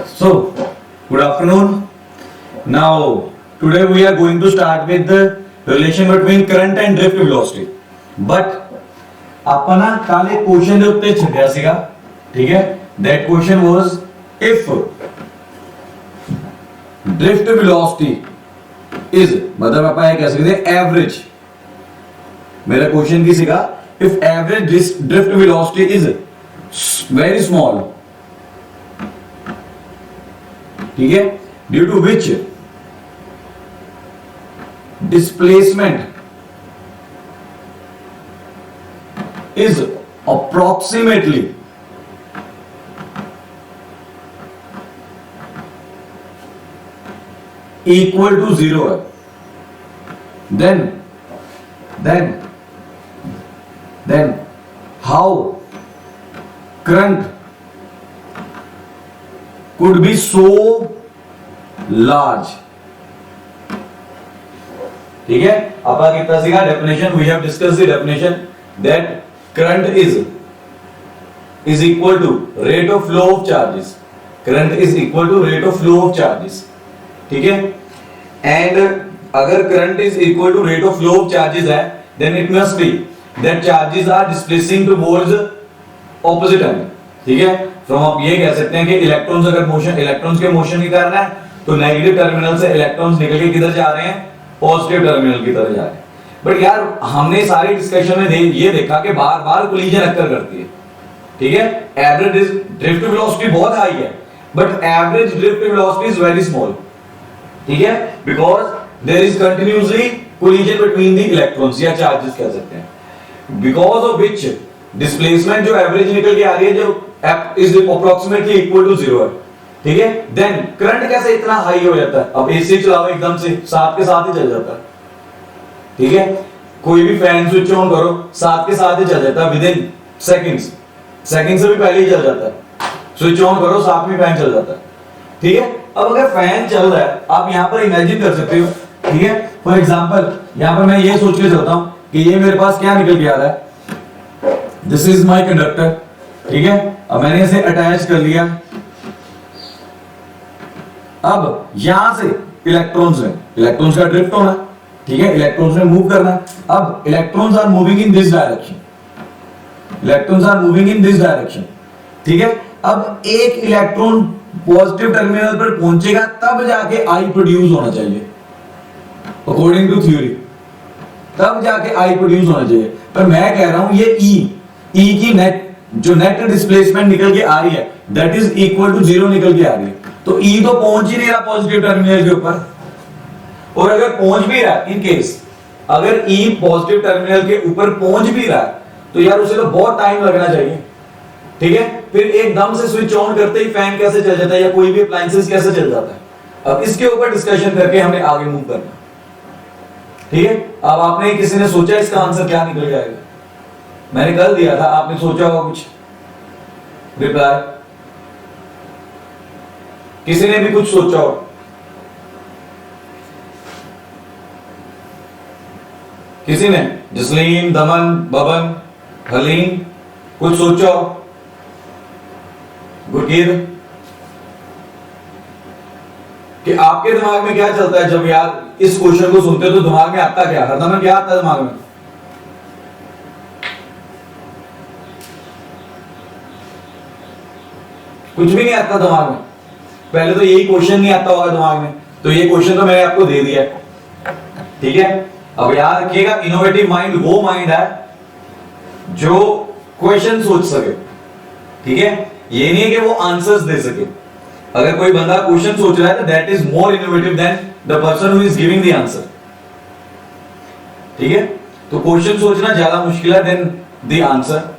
So, good afternoon. Now, today we are going to start with the relation between current and drift velocity. But ਆਪਾਂ ਨਾ ਕੱਲ ਇੱਕ question ਦੇ ਉੱਤੇ ਛੱਡਿਆ ਸੀਗਾ, ਠੀਕ ਹੈ? That question was if drift velocity is, मतलब ਆਪਾਂ ਇਹ ਕਹਿ ਸਕਦੇ हैं average. मेरा क्वेश्चन की सीगा if average drift velocity is very small, ठीक है, due to which displacement is approximately equal to zero है, then how current could be so large. ठीक है, आपका कितना सीखा definition, we have discussed the definition that current is equal to rate of flow of charges. Current is equal to rate of flow of charges. ठीक है, and अगर current is equal to rate of flow of charges है, then it must be that charges are displacing towards opposite end. ठीक है, from आप ये कह सकते हैं कि इलेक्ट्रॉन्स अगर मोशन, इलेक्ट्रॉन्स के मोशन की कारण है तो नेगेटिव टर्मिनल से इलेक्ट्रॉन्स निकल के किधर जा रहे हैं, पॉजिटिव टर्मिनल की तरफ जा रहे हैं. बट यार हमने सारी डिस्कशन में ये देखा कि बार बार कोलिजन अक्कर करती है. ठीक है, एवरेज ड्रिफ्ट वेलोसिटी बहुत हाई है but average drift velocity is very small. ठीक है, because there is continuously collision between the electrons या चार्जेस कह सकते हैं, बिकॉज ऑफ व्हिच डिस्प्लेसमेंट जो एवरेज निकल के आ रही है जो is approximately equal to zero है. ठीक है, देन करंट कैसे इतना हाई हो जाता है, अब एसी चलाओ एकदम से साथ के साथ ही चल जाता है. ठीक है, कोई भी फैन स्विच ऑन करो साथ के साथ ही चल जाता है, विद इन सेकंड्स, सेकंड से भी पहले ही चल जाता है. स्विच ऑन करो साथ में फैन चल जाता है. ठीक है, अब अगर फैन चल रहा है आप यहां पर इमेजिन कर सकते हो. ठीक है, फॉर एग्जांपल यहां पर मैं ये सोच के चलता हूं कि ये मेरे पास क्या निकल के आ रहा है, दिस इज माय कंडक्टर. ठीक है, अब मैंने इसे अटैच कर लिया. अब यहां से इलेक्ट्रॉन्स है, इलेक्ट्रॉन्स का ड्रिफ्ट होना. ठीक है, इलेक्ट्रॉन्स ने मूव करना. अब electrons are moving in this direction, electrons are moving in this direction. ठीक है, अब एक इलेक्ट्रॉन पॉजिटिव टर्मिनल पर पहुंचेगा तब जाके आई प्रोड्यूस होना चाहिए अकॉर्डिंग टू थ्योरी, तब जाके आई प्रोड्यूस होना चाहिए. पर मैं कह रहा हूं ये ई की नेट जो नेट डिस्प्लेसमेंट निकल के आ रही है that is equal to zero निकल के आ रही है. तो ई तो पहुंच ही नहीं रहा पॉजिटिव टर्मिनल के ऊपर, और अगर पहुंच भी रहा है, इन केस अगर ई पॉजिटिव टर्मिनल के ऊपर पहुंच भी रहा है तो यार उसे तो बहुत टाइम लगना चाहिए. ठीक है, फिर एकदम से स्विच ऑन करते ही फैन कैसे चल जाता है या कोई भी अप्लायंसेस कैसे चल जाता है. अब इसके ऊपर डिस्कशन करके हमें आगे मूव करना. ठीक है, अब आपने किसी ने सोचा इसका आंसर क्या निकल जाएगा, मैंने कल दिया था, आपने सोचा होगा कुछ रिप्लाई, किसी ने भी कुछ सोचा हो? किसी ने, जसलीन, दमन, बबन, हलीम, कुछ सोचा हो? गुरकीर, कि आपके दिमाग में क्या चलता है जब यार इस क्वेश्चन को सुनते हो तो दिमाग में आता क्या, हरदम क्या आता है दिमाग में? कुछ भी नहीं आता दिमाग में. पहले तो यही क्वेश्चन नहीं आता होगा दिमाग में, तो ये क्वेश्चन तो मैंने आपको दे दिया. ठीक है, अब याद रखिएगा इनोवेटिव माइंड वो माइंड है जो क्वेश्चन सोच सके. ठीक है, ये नहीं है कि वो आंसर्स दे सके. अगर कोई बंदा क्वेश्चन सोच रहा है तो that is more innovative than the person who is giving the answer. ठीक है, तो क्वेश्चन सोचना ज्यादा मुश्किल है देन द आंसर.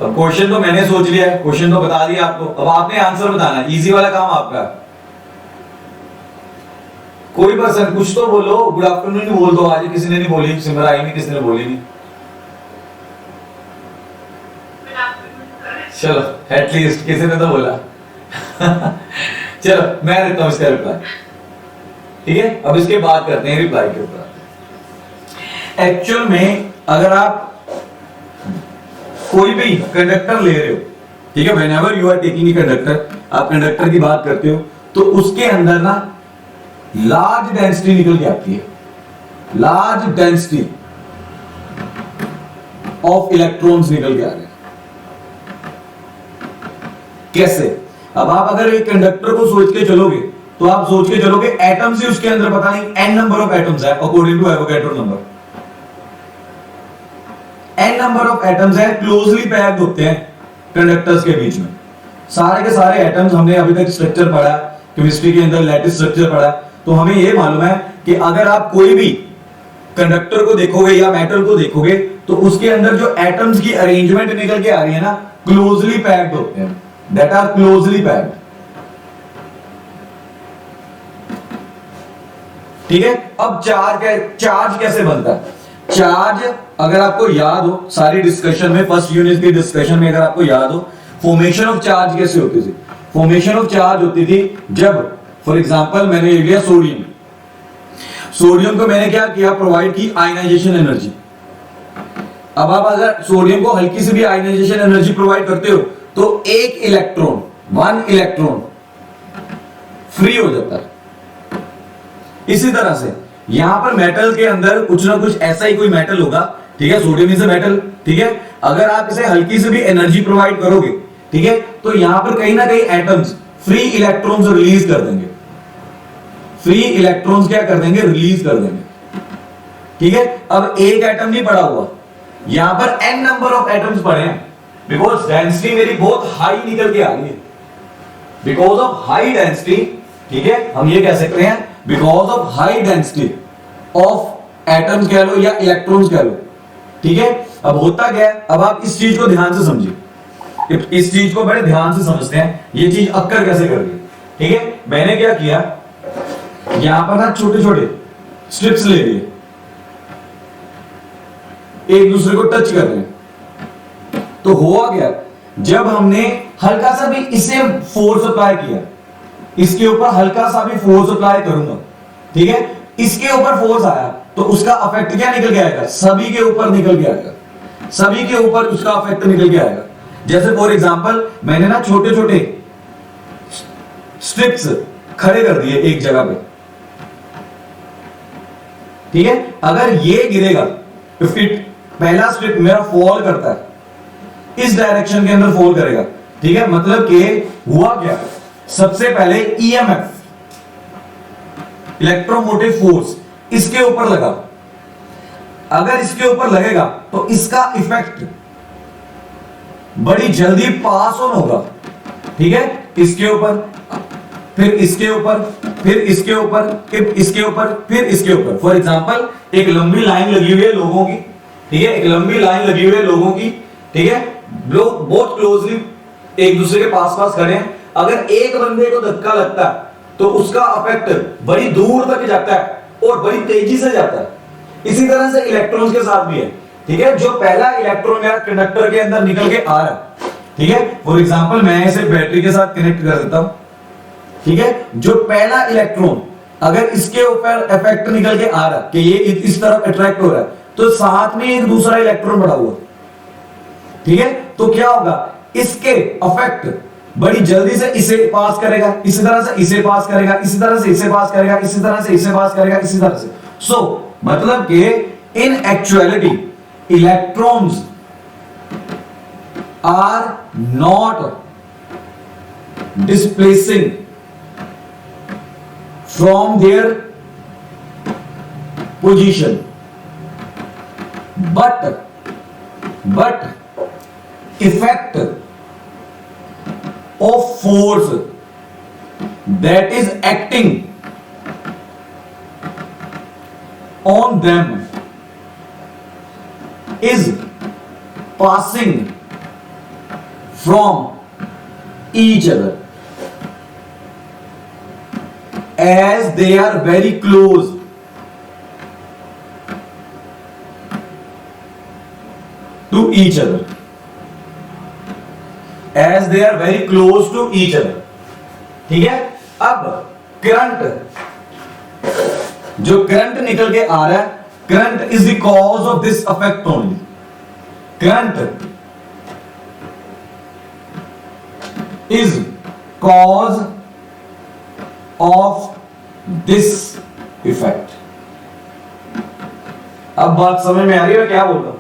अब क्वेश्चन तो मैंने सोच लिया है, क्वेश्चन तो बता दिया आपको, अब आपने आंसर बताना है. इजी वाला काम आपका. कोई पर्सन कुछ तो बोलो, गुड आफ्टरनून नहीं बोल दो. आज किसी ने नहीं बोली, सिमर आई नहीं, किसी ने बोली नहीं. चलो एटलीस्ट किसी ने तो बोला. चलो मैं देता हूं इसका रिप्लाई. ठीक है, अब इसके बाद करते हैं रिप्लाई के ऊपर. एक्चुअल में अगर आप कोई भी कंडक्टर ले रहे हो, ठीक है, whenever you are taking a conductor, आप कंडक्टर की बात करते हो तो उसके अंदर ना लार्ज डेंसिटी निकल के आती है, लार्ज डेंसिटी ऑफ इलेक्ट्रॉन्स निकल के आ रहे हैं। कैसे? अब आप अगर एक कंडक्टर को सोच के चलोगे तो आप सोच के चलोगे एटम्स ही उसके अंदर पता नहीं n नंबर ऑफ एटम्स है according to Avogadro number, n number of atoms है, क्लोजली पैक्ड होते हैं कंडक्टर्स के बीच में। सारे के सारे एटम्स हमने अभी तक स्ट्रक्चर पढ़ा, केमिस्ट्री के अंदर लैटिस स्ट्रक्चर पढ़ा, तो हमें यह मालूम है कि अगर आप कोई भी कंडक्टर को देखोगे या मेटल को देखोगे तो उसके अंदर जो एटम्स की अरेंजमेंट निकल के आ रही है ना, क्लोजली पैक्ड होते हैं, दैट आर क्लोजली पैक्ड। ठीक है, अब चार्ज कैसे बनता है? चार्ज अगर आपको याद हो सारी डिस्कशन में, फर्स्ट यूनिट की डिस्कशन में अगर आपको याद हो, फॉर्मेशन ऑफ चार्ज कैसे होती थी? फॉर्मेशन ऑफ चार्ज होती थी जब फॉर एग्जांपल मैंने ले लिया सोडियम, सोडियम को मैंने क्या किया, प्रोवाइड की आयनाइजेशन एनर्जी। अब आप अगर सोडियम को हल्की से भी आयनाइजेशन एनर्जी प्रोवाइड करते हो तो एक इलेक्ट्रॉन, वन इलेक्ट्रॉन फ्री हो जाता है। इसी तरह से यहां पर मेटल के अंदर कुछ ना कुछ ऐसा ही कोई मेटल होगा, ठीक है, सोडियम इज अ मेटल, ठीक है, अगर आप इसे हल्की से भी एनर्जी प्रोवाइड करोगे, ठीक है, तो यहां पर कहीं ना कहीं एटम्स फ्री इलेक्ट्रॉन्स रिलीज कर देंगे, फ्री इलेक्ट्रॉन्स क्या कर देंगे, रिलीज कर देंगे। ठीक है, अब एक एटम नहीं पड़ा हुआ, यहां पर n नंबर ऑफ एटम्स पड़े हैं, बिकॉज डेंसिटी मेरी बहुत हाई निकल के आ रही है, बिकॉज ऑफ हाई डेंसिटी। ठीक है, हम ये कह सकते हैं because of high density of atoms कह लो या इलेक्ट्रॉन्स कह लो। ठीक है, अब होता क्या है, अब आप इस चीज को ध्यान से समझिए, इस चीज को बड़े ध्यान से समझते हैं, ये चीज अक्कर कैसे कर रही है। ठीक है, मैंने क्या किया, यहां पर ना छोटे छोटे स्ट्रिप्स ले लिए, एक दूसरे को टच कर रहे हैं, तो हुआ क्या, जब हमने हल्का सा भी इसे फोर्स अप्लाई किया, इसके ऊपर हल्का सा भी फोर्स अप्लाई करूंगा, ठीक है, इसके ऊपर फोर्स आया तो उसका अफेक्ट क्या निकल के आएगा, सभी के ऊपर निकल के आएगा, सभी के ऊपर उसका अफेक्ट निकल के आएगा। जैसे फॉर एग्जांपल मैंने ना छोटे छोटे स्ट्रिप्स खड़े कर दिए एक जगह पे, ठीक है, अगर ये गिरेगा, इफ इट पहला स्ट्रिप मेरा फॉल करता है, इस डायरेक्शन के अंदर फॉल करेगा, ठीक है, मतलब कि हुआ क्या, सबसे पहले ईएमएफ इलेक्ट्रोमोटिव फोर्स इसके ऊपर लगा, अगर इसके ऊपर लगेगा तो इसका इफेक्ट बड़ी जल्दी पास ऑन होगा। ठीक है, इसके ऊपर, फिर इसके ऊपर, फिर इसके ऊपर, फिर इसके ऊपर, फिर इसके ऊपर। फॉर एग्जांपल एक लंबी लाइन लगी हुई है लोगों की, ठीक है, एक लंबी लाइन लगी हुई है लोगों की, ठीक है, लोग बहुत क्लोजली एक दूसरे के पास पास खड़े हैं, अगर एक बंदे को धक्का लगता है तो उसका अफेक्ट बड़ी दूर तक जाता है और बड़ी तेजी से जाता है। इसी तरह से इलेक्ट्रॉन्स के साथ भी है। ठीक है, जो पहला इलेक्ट्रॉन मेरा कंडक्टर के अंदर निकल के आ रहा है, ठीक है, फॉर एग्जांपल मैं इसे बैटरी के साथ कनेक्ट कर देता हूं, ठीक है, जो पहला इलेक्ट्रॉन अगर इसके ऊपर इफेक्ट निकल के आ रहा है कि ये इस तरफ अट्रैक्ट हो रहा है, तो साथ में एक दूसरा इलेक्ट्रॉन बढ़ा हुआ, ठीक है, तो क्या होगा, इसके अफेक्ट बड़ी जल्दी से इसे पास करेगा, इसी तरह से इसे पास करेगा, इसी तरह से इसे पास करेगा, इसी तरह से इसे पास करेगा, इसी तरह से। सो मतलब कि in actuality electrons are not displacing from their position, but effect of force that is acting on them is passing from each other as they are very close to each other, as they are very close to each other। ठीक है, अब current, जो current निकल के आ रहा है, current is the cause of this affect only. Current is cause of this effect। अब बात समझ में आ रही है क्या बोल रहा हूं?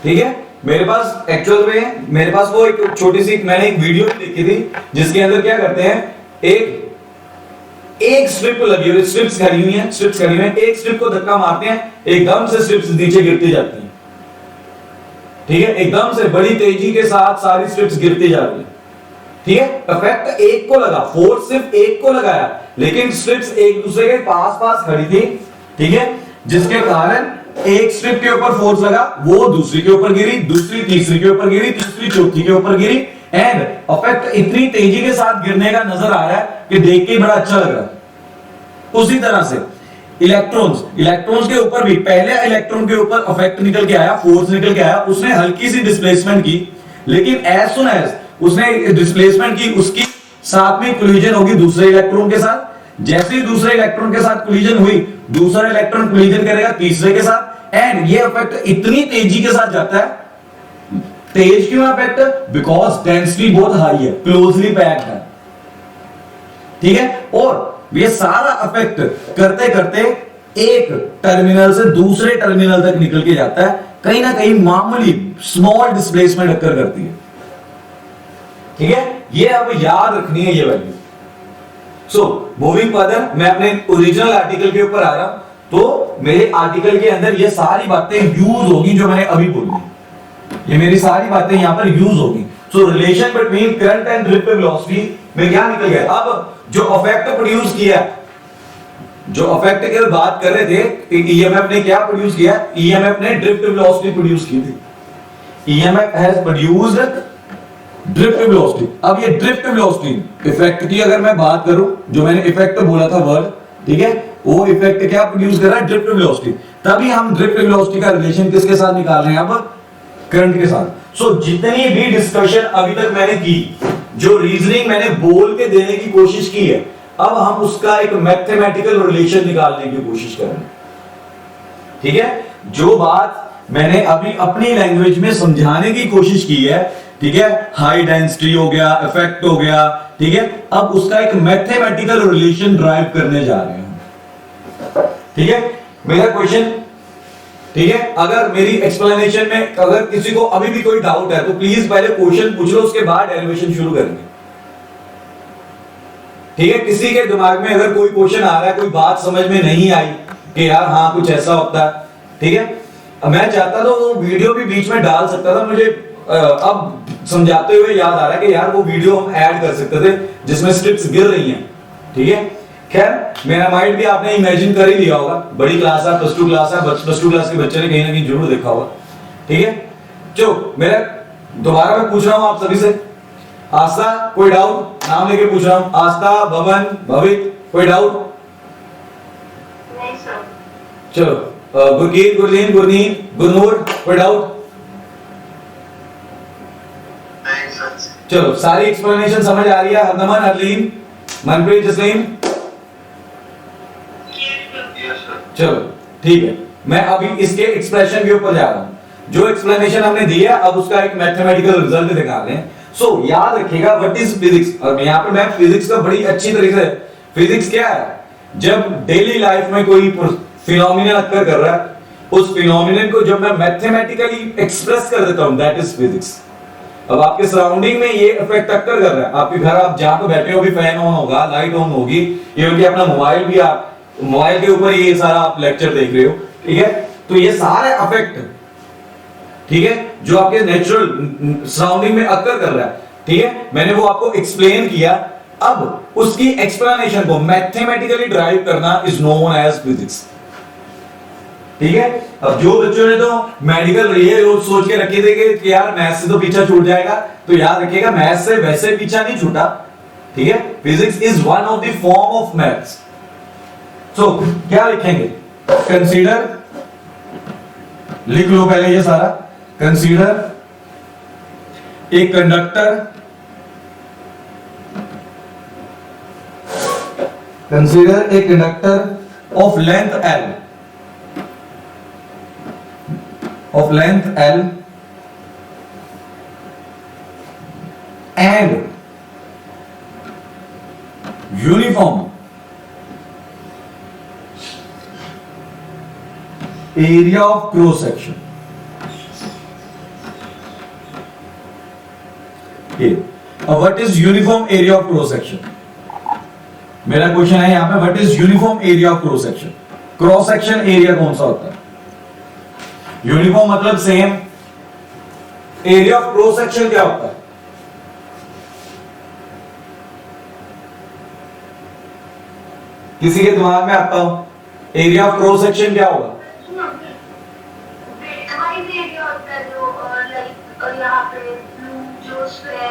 ठीक है, मेरे पास एक्चुअल में मेरे पास वो एक छोटी सी मैंने एक वीडियो भी देखी थी जिसके अंदर क्या करते हैं, एक स्ट्रिप लगी हुई, स्ट्रिप्स खड़ी हुई है, एक स्ट्रिप को धक्का मारते हैं, एकदम से स्ट्रिप्स नीचे गिरती जाती हैं। ठीक है, एकदम से बड़ी तेजी के साथ सारी स्ट्रिप्स गिरती जा रही है। ठीक है, इफेक्ट एक को लगा, फोर्स सिर्फ एक को लगाया, लेकिन स्ट्रिप्स एक दूसरे के पास पास खड़ी थी। ठीक है, जिसके कारण एक स्ट्रिप के ऊपर फोर्स लगा, वो दूसरी के ऊपर गिरी, दूसरी तीसरी के ऊपर गिरी, तीसरी चौथी के ऊपर गिरी, एंड इफेक्ट इतनी तेजी के साथ गिरने का नजर आ रहा है कि देख के बड़ा अच्छा लग रहा है। उसी तरह से इलेक्ट्रॉन्स के ऊपर भी पहले इलेक्ट्रॉन के ऊपर इफेक्ट निकल के आया, फोर्स निकल के आया, उसने हल्की सी डिस्प्लेसमेंट की, लेकिन एज सुन एज उसने डिस्प्लेसमेंट की, उसकी साथ में कोलिजन होगी दूसरे इलेक्ट्रॉन के साथ। जैसे ही दूसरे इलेक्ट्रॉन के साथ कोलिजन हुई, दूसरा इलेक्ट्रॉन कोलिजन करेगा तीसरे के साथ, एंड ये इफेक्ट इतनी तेजी के साथ जाता है। तेज क्यों इफेक्ट? बिकॉज डेंसिटी बहुत हाई है, क्लोजली पैक्ड है। ठीक है, और ये सारा इफेक्ट करते करते एक टर्मिनल से दूसरे टर्मिनल तक निकल के जाता है, कहीं ना कहीं मामूली स्मॉल डिस्प्लेसमेंट अक्कर करती है। ठीक है, ये अब याद रखनी है ये वैल्यू। सो मूविंग फर्दर, मैं अपने ओरिजिनल आर्टिकल के ऊपर आ रहा हूं, तो मेरे आर्टिकल के अंदर ये सारी बातें यूज होगी जो मैंने अभी बोली, ये मेरी सारी बातें यहां पर यूज होगी। सो relation between current and drift velocity में क्या निकल गया? अब जो इफेक्ट प्रोड्यूस किया, जो इफेक्ट की बात कर रहे थे, ईएमएफ ने क्या प्रोड्यूस किया? ईएमएफ ने ड्रिफ्ट वेलोसिटी प्रोड्यूस की थी। EMF has produced drift velocity. अब ये ड्रिफ्ट वेलोसिटी इफेक्ट की अगर मैं बात करूं, जो मैंने इफेक्ट बोला था वर्ड, ठीक है, वो इफेक्ट क्या प्रोड्यूस कर रहा है? Drift velocity. तभी हम ड्रिफ्ट वेलोसिटी का रिलेशन किसके साथ निकाल रहे हैं? अब करंट के साथ। सो जितनी भी डिस्कशन अभी तक मैंने की, जो रीजनिंग मैंने बोल के देने की कोशिश की है, अब हम उसका एक मैथमेटिकल रिलेशन निकालने की कोशिश करेंगे। ठीक है, जो बात मैंने अभी अपनी लैंग्वेज में समझाने की कोशिश की है, ठीक है, हाई डेंसिटी हो गया, इफेक्ट हो गया, ठीक है, अब उसका एक मैथमेटिकल रिलेशन ड्राइव करने जा रहे हैं। ठीक है, मेरा क्वेश्चन, ठीक है, अगर मेरी एक्सप्लेनेशन में अगर किसी को अभी भी कोई डाउट है तो प्लीज पहले क्वेश्चन पूछ लो, उसके बाद डेरिवेशन शुरू करेंगे। ठीक है, किसी के दिमाग में अगर कोई क्वेश्चन आ रहा है, कोई बात समझ में नहीं आई कि यार हाँ कुछ ऐसा होता है, ठीक है, मैं चाहता तो वो वीडियो भी बीच में डाल सकता था, मुझे अब समझाते हुए याद आ रहा है कि यार वो वीडियो हम ऐड कर सकते थे जिसमें स्ट्रिप्स गिर रही हैं। ठीक है, खैर मेरा माइंड भी आपने इमेजिन कर ही लिया होगा, बड़ी क्लास है, प्लस 2 क्लास है, प्लस 2 क्लास के बच्चे ने कहीं ना कहीं जरूर देखा होगा। ठीक है, जो मेरा दोबारा मैं पूछ रहा हूं आप सभी से, आस्था कोई डाउट? नाम लेके पूछ रहा हूं, आस्था, भवन, भवित, कोई डाउट? नहीं सर। चलो, गुरकीत, गुरलीन, गुरनीत, गुरनूर, कोई डाउट? नहीं सर। चलो, सारी एक्सप्लेनेशन समझ आ रही है? हरदमन, हरलीन, मनप्रीत, जसलीन, चलो ठीक है, मैं अभी इसके एक्सप्रेशन के ऊपर जा रहा हूं। जो एक्सप्लेनेशन हमने दी है, अब उसका एक मैथमेटिकल रिजल्ट दिखा रहे हैं। सो याद रखिएगा व्हाट इज फिजिक्स। और यहां पे मैं फिजिक्स का बड़ी अच्छी तरीके से, फिजिक्स क्या है? जब डेली लाइफ में कोई फिनोमिनन अक्कर कर रहा है, उस फिनोमिनन को जब मैं मैथमेटिकली एक्सप्रेस कर देता हूं, दैट इज फिजिक्स। अब आपके सराउंडिंग में ये इफेक्ट अक्कर कर रहा है, आपके घर आप जहां पे बैठे हो भी फैन ऑन होगा, लाइट ऑन होगी, इवन कि अपना मोबाइल भी, आप मोबाइल के ऊपर ये सारा आप लेक्चर देख रहे हो। ठीक है, तो ये सारे इफेक्ट, ठीक है, जो आपके नेचुरल सराउंडिंग में अक्कर कर रहा है, ठीक है, मैंने वो आपको एक्सप्लेन किया। अब उसकी एक्सप्लेनेशन को मैथमेटिकली ड्राइव करना इज नोन एज फिजिक्स। ठीक है, अब जो बच्चों ने तो मेडिकल रही है वो सोच के रखे थे कि यार मैथ से तो पीछा छूट जाएगा, तो याद रखिएगा मैथ से वैसे पीछा नहीं छूटा। ठीक है, physics is one of the form of maths. So क्या लिखेंगे? कंसीडर, लिख लो पहले ये सारा। Consider a conductor, consider a conductor of length L, of length L and uniform area of cross section. What is uniform area of cross section? मेरा question है यहां पे, what is uniform area of cross section? Cross section area कौन सा होता है? Uniform मतलब same, area of cross section क्या होता है? किसी के दिमाग में आता हो एरिया ऑफ क्रॉस सेक्शन क्या होगा?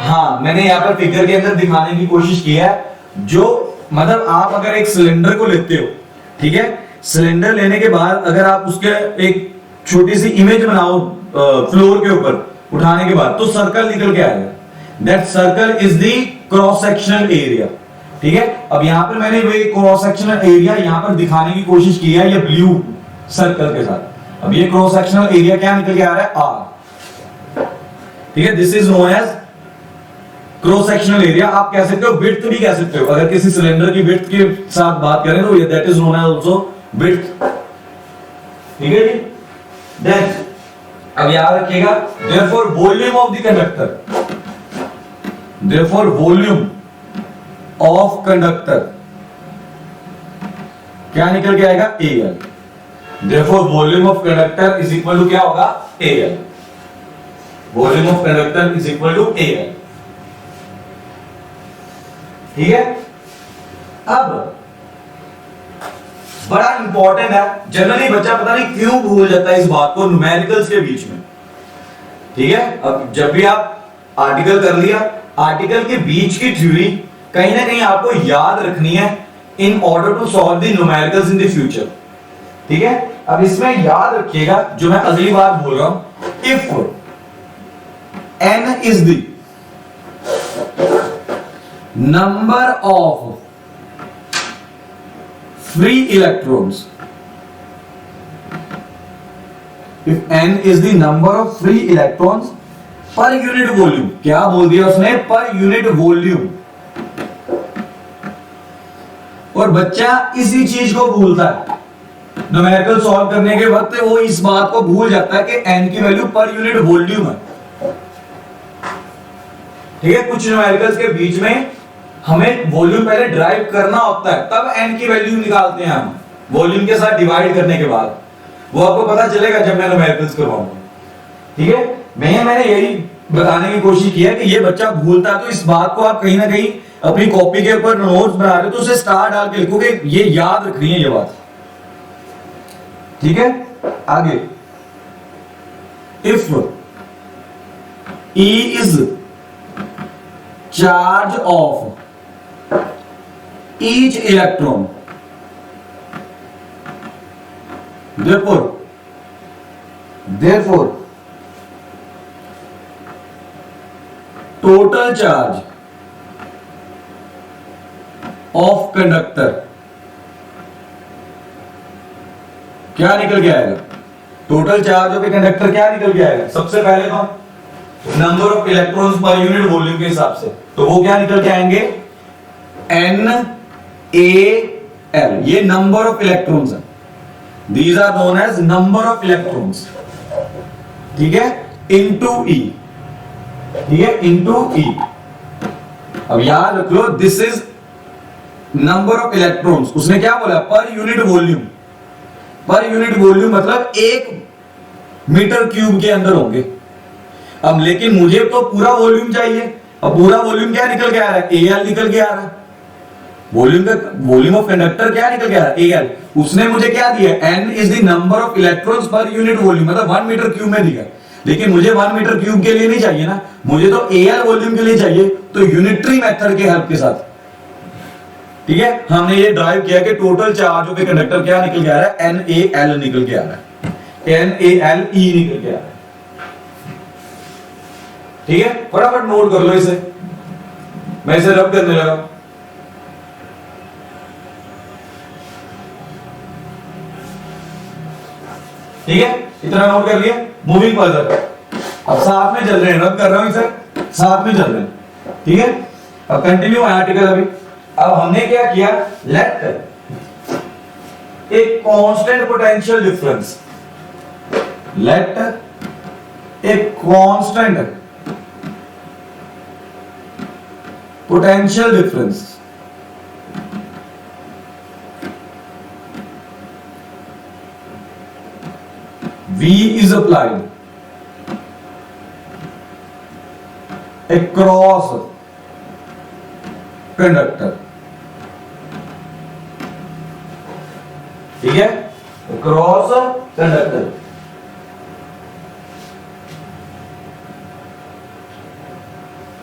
हाँ, मैंने यहाँ पर फिगर के अंदर दिखाने की कोशिश की है, जो मतलब आप अगर एक सिलेंडर को लेते हो, ठीक है, सिलेंडर लेने के बाद अगर आप उसके एक छोटी सी इमेज बनाओ फ्लोर के ऊपर उठाने के बाद, तो सर्कल निकल के आएगा। That circle is the cross sectional area. ठीक है, अब यहां पर मैंने वो क्रॉस सेक्शनल एरिया यहां पर दिखाने की कोशिश की है, ये ब्लू सर्कल के साथ। अब ये क्रॉस सेक्शनल एरिया क्या निकल के आ रहा है? आर। ठीक है, this is known as cross sectional area. आप कह सकते हो विड्थ भी कह सकते हो, अगर किसी सिलेंडर की विड्थ के साथ बात करें तो that is known as also width. ठीक है जी। देन अब याद रखिएगा, therefore volume of the conductor, therefore volume of conductor क्या निकल के आएगा? L. Therefore volume of conductor is equal to क्या होगा? L. Volume of conductor is equal to L. ठीक है, अब बड़ा इंपॉर्टेंट है, जनरली बच्चा पता नहीं क्यों भूल जाता है इस बात को न्यूमेरिकल्स के बीच में। ठीक है, अब जब भी आप आर्टिकल कर लिया, आर्टिकल के बीच की थ्योरी कहीं ना कहीं आपको याद रखनी है in order to solve the numericals in the future. ठीक है, अब इसमें याद रखिएगा जो मैं अगली बार बोल रहा हूं, if n is the number of free electrons, if n is the number of free electrons per unit volume, क्या बोल दिया उसने? per unit volume। और बच्चा इसी चीज को भूलता है, न्यूमेरिकल सॉल्व करने के वक्त वो इस बात को भूल जाता है कि n की वैल्यू पर यूनिट वॉल्यूम है। ठीक है, कुछ न्यूमेरिकल्स के बीच में हमें वॉल्यूम पहले ड्राइव करना होता है, तब n की वैल्यू निकालते हैं हम, वॉल्यूम के साथ डिवाइड करने के बाद। वो आपको पता चलेगा जब मैं न्यूमेरिकल्स करवाऊंगा। ठीक है, मैंने यही बताने की कोशिश की है कि ये बच्चा भूलता है, तो इस बात को आप कहीं ना कहीं अपनी कॉपी के ऊपर नोट्स बना रहे हो तो उसे स्टार डाल के लिखोगे, ये याद रखनी है ये बात। ठीक है, आगे, if E is charge of each electron, therefore total charge of conductor क्या निकल के आएगा? Total charge of a conductor क्या निकल के आएगा? सबसे पहले तो number of electrons per unit volume के हिसाब से, तो वो क्या निकल के आएंगे? NaL। ये नंबर ऑफ इलेक्ट्रॉन्स है, these are known as number of electrons. ठीक है, इनटू E। ठीक है, इनटू E। अब याद रख लो, this is number of electrons. उसने क्या बोला? Per unit volume. Per unit volume मतलब 1 मीटर क्यूब के अंदर होंगे। अब लेकिन मुझे तो पूरा वॉल्यूम चाहिए, अब पूरा वॉल्यूम क्या निकल के आ रहा है? AL निकल के आ रहा है। वॉल्यूम का वॉल्यूम ऑफ कंडक्टर क्या निकल के आ रहा है? AL। उसने मुझे क्या दिया? N is the number of electrons per unit volume, मतलब 1 मीटर क्यूब में दिया। लेकिन मुझे 1 मीटर क्यूब के लिए नहीं चाहिए ना, मुझे तो AL वॉल्यूम के लिए चाहिए, तो यूनिटरी मेथड के हेल्प के साथ। ठीक है, हमने ये ड्राइव किया कि total charge of a conductor क्या निकल के आ रहा है? NaL निकल के आ रहा है, NaLe निकल के आ रहा है। ठीक है, फटाफट नोट कर लो इसे, मैं इसे रब करने लगा। ठीक है, इतना नोट कर लिया। मूविंग फर्दर, अब साथ में चल रहे हैं, रब कर रहा हूं इसे, साथ में चल रहे हैं। ठीक है, अब कंटिन्यू है आर्टिकल। अभी अब हमने क्या किया, let a constant potential difference, let a constant potential difference V is applied across conductor, ठीक है, across conductor,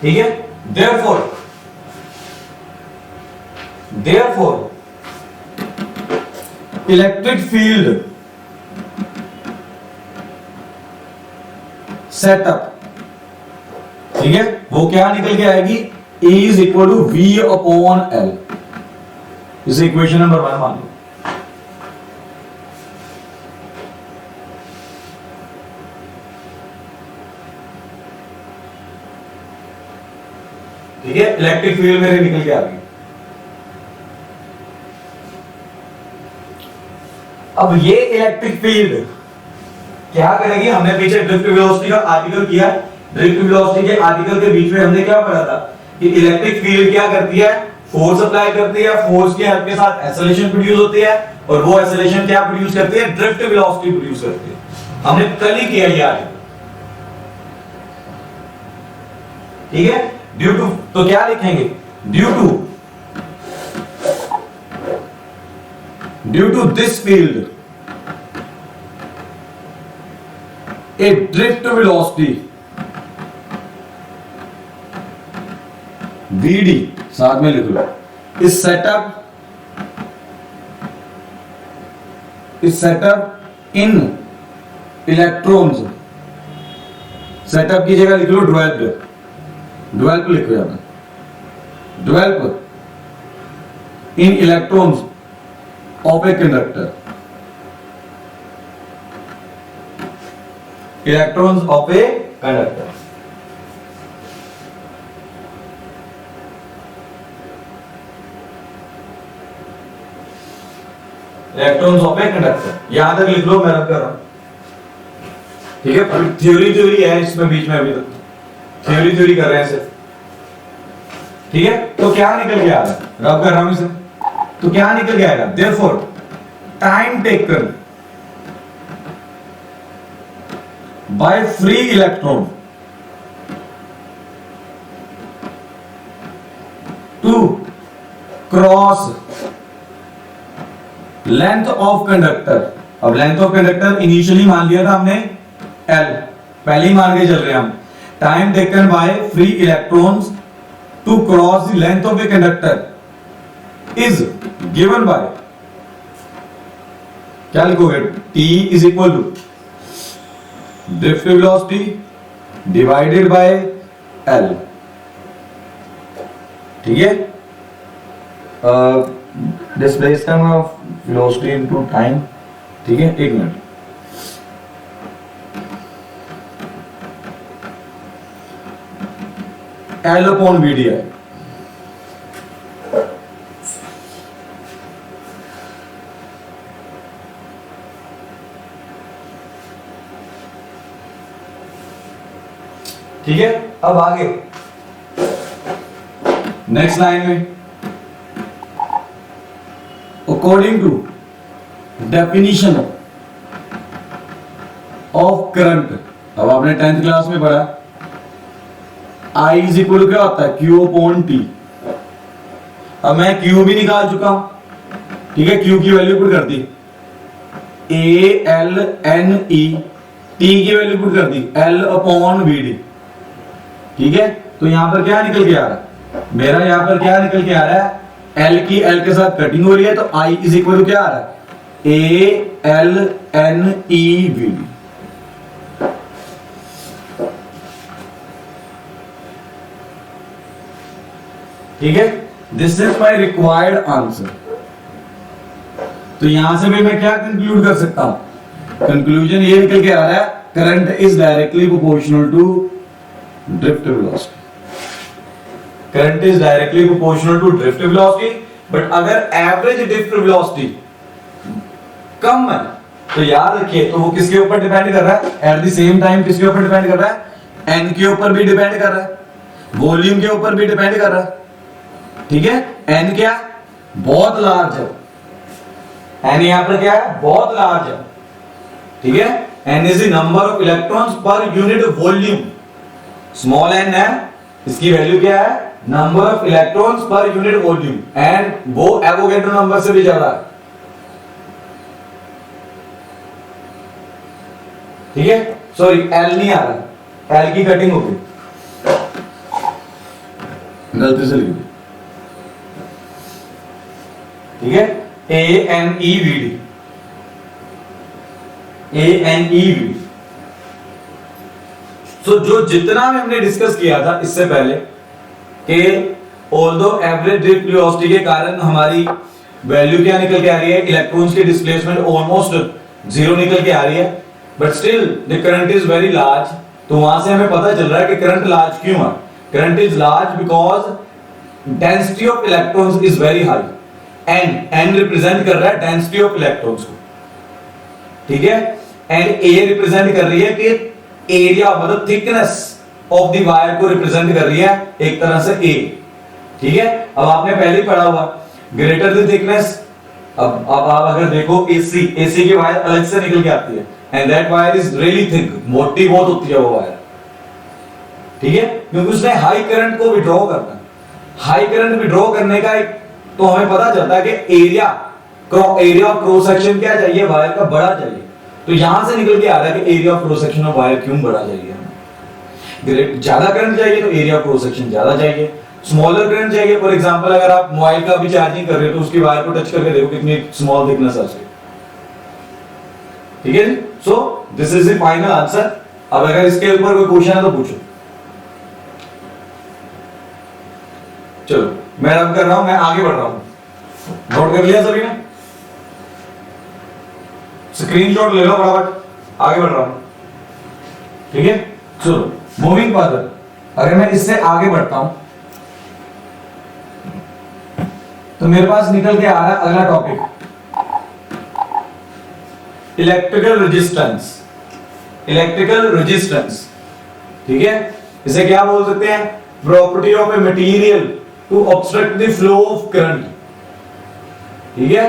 ठीक है। therefore electric field सेटअप, ठीक है, वो क्या निकल के आएगी, E is equal to V upon L। इसे इक्वेशन नंबर 1 मान लो, ठीक है। इलेक्ट्रिक फील्ड मेरे निकल के आ गई। अब ये इलेक्ट्रिक फील्ड क्या करेगी, हमने पीछे ड्रिफ्ट वेलोसिटी का आर्टिकल किया, ड्रिफ्ट वेलोसिटी के आर्टिकल के बीच में हमने क्या पढ़ा था कि इलेक्ट्रिक फील्ड क्या करती है, फोर्स अप्लाई करती है, फोर्स के हेल्प के साथ एक्सेलरेशन प्रोड्यूस होती है, और वो एक्सेलरेशन क्या प्रोड्यूस करती है, ड्रिफ्ट वेलोसिटी प्रोड्यूस करती है। हमने कल ही किया ये आर्टिकल, ठीक है। ड्यू टू, तो क्या लिखेंगे, due to this field a drift velocity Vd, साथ में लिख लो, is set up in electrons, setup की जगह लिख लो डेवलप लिखो यहां पर, develop in electrons of a conductor, electrons of a conductor, electrons of a conductor, यहां तक लिख लो, मैं रब कर रहा हूं, ठीक है। थ्योरी है इसमें बीच में, अभी तक थ्योरी कर रहे हैं सिर्फ, ठीक है। तो क्या निकल के आ रहा है, रब कर रहा हूं इसे, तो क्या निकल के आएगा, therefore time taken by free electron to cross length of conductor। अब लेंथ ऑफ कंडक्टर इनिशियली मान लिया था हमने L, पहले ही मान के चल रहे हैं हम। Time taken by free electrons to cross the length of a conductor is given by, क्या लिखोगे, T is equal to drift velocity divided by L, ठीक है। Displacement of velocity into time, ठीक है। एक minute, L upon V D है, ठीक है। अब आगे नेक्स्ट लाइन में, according to definition of current, अब आपने 10th क्लास में पढ़ा, I इज इक्वल क्या होता है, Q अपॉन T। अब मैं Q भी निकाल चुका हूं, ठीक है, Q की वैल्यू पुट कर दी, ALNE, T की वैल्यू पुट कर दी L अपॉन VD, ठीक है। तो यहां पर क्या निकल के आ रहा है, मेरा यहां पर क्या निकल के आ रहा है, L की L के साथ कटिंग हो रही है, तो I इज इक्वल टू क्या आ रहा है, ALNEVD, ठीक है। This is my required answer. तो यहां से भी मैं क्या कंक्लूड कर सकता हूं, कंक्लूजन ये निकल के आ रहा है, current is directly proportional to drift velocity. Current is directly proportional to drift velocity, but अगर एवरेज ड्रिफ्ट वेलोसिटी कम है तो याद रखिए, तो वो किसके ऊपर डिपेंड कर रहा है, एट द सेम टाइम किसके ऊपर डिपेंड कर रहा है, एन के ऊपर भी डिपेंड कर रहा है, वॉल्यूम के ऊपर भी डिपेंड कर रहा है। ठीक है, एन क्या, बहुत लार्ज है, एन यहां पर क्या है, बहुत लार्ज है। ठीक है, N is the number of electrons per unit volume, small N है, इसकी वैल्यू क्या है, number of electrons per unit volume, and वो एवोगैड्रो नंबर से भी ज्यादा है। ठीक है, सॉरी एल नहीं आ रहा, एल की कटिंग हो गई, गलती से लिख दी। ठीक है, ए एन ई वी डी, ए एन ई वी डी। तो जो जितना भी हमने डिस्कस किया था इससे पहले कि ऑल्दो एवरेज ड्रिफ्ट वेलोसिटी के कारण हमारी वैल्यू क्या निकल के आ रही है, इलेक्ट्रॉन्स की डिस्प्लेसमेंट ऑलमोस्ट जीरो निकल के आ रही है, but still the current is very large. तो वहां से हमें पता चल रहा है कि करंट लार्ज क्यों है, current is large because density of electrons is very high, N N represent कर रहा है डेंसिटी ऑफ इलेक्ट्रॉन्स को। ठीक है, एंड ए रिप्रेजेंट कर रही है कि एरिया मतलब थिकनेस ऑफ द वायर को रिप्रेजेंट कर रही है एक तरह से ए। ठीक है, अब आपने पहले ही पढ़ा हुआ ग्रेटर द थिकनेस, अब आप अगर देखो एसी, एसी की वायर अलग से निकल के आती है, and that wire is really thick, मोटी बहुत होती है वो वायर। ठीक है, क्योंकि उसने हाई करंट को विड्रॉ करना है, हाई करंट विड्रॉ करने का एक तो हमें पता चलता है कि एरिया ऑफ क्रॉस सेक्शन क्या चाहिए, वायर का बड़ा चाहिए। तो यहां से निकल के आ रहा है कि area of cross section of wire क्यों बड़ा चाहिए, ज्यादा करंट चाहिए तो एरिया ऑफ क्रॉस सेक्शन ज्यादा चाहिए, स्मॉलर करंट चाहिए। फॉर एग्जांपल अगर आप मोबाइल का भी चार्जिंग कर रहे हो तो उसकी वायर को टच करके देखो कितनी स्मॉल थिकनेस है उसकी। ठीक है, so this is the final answer. अब अगर इसके ऊपर कोई क्वेश्चन है तो पूछो। चलो मैं अब कर रहा हूं, मैं आगे बढ़ रहा हूं, नोट कर लिया सभी ने, स्क्रीनशॉट ले लो फटाफट, आगे बढ़ रहा हूं। ठीक है, चलो मूविंग फर्दर, अगर मैं इससे आगे बढ़ता हूं तो मेरे पास निकल के आ रहा है अगला topic, electrical resistance. Electrical resistance, ठीक है, इसे क्या बोल सकते हैं, property of a material to obstruct the flow of current. ठीक है,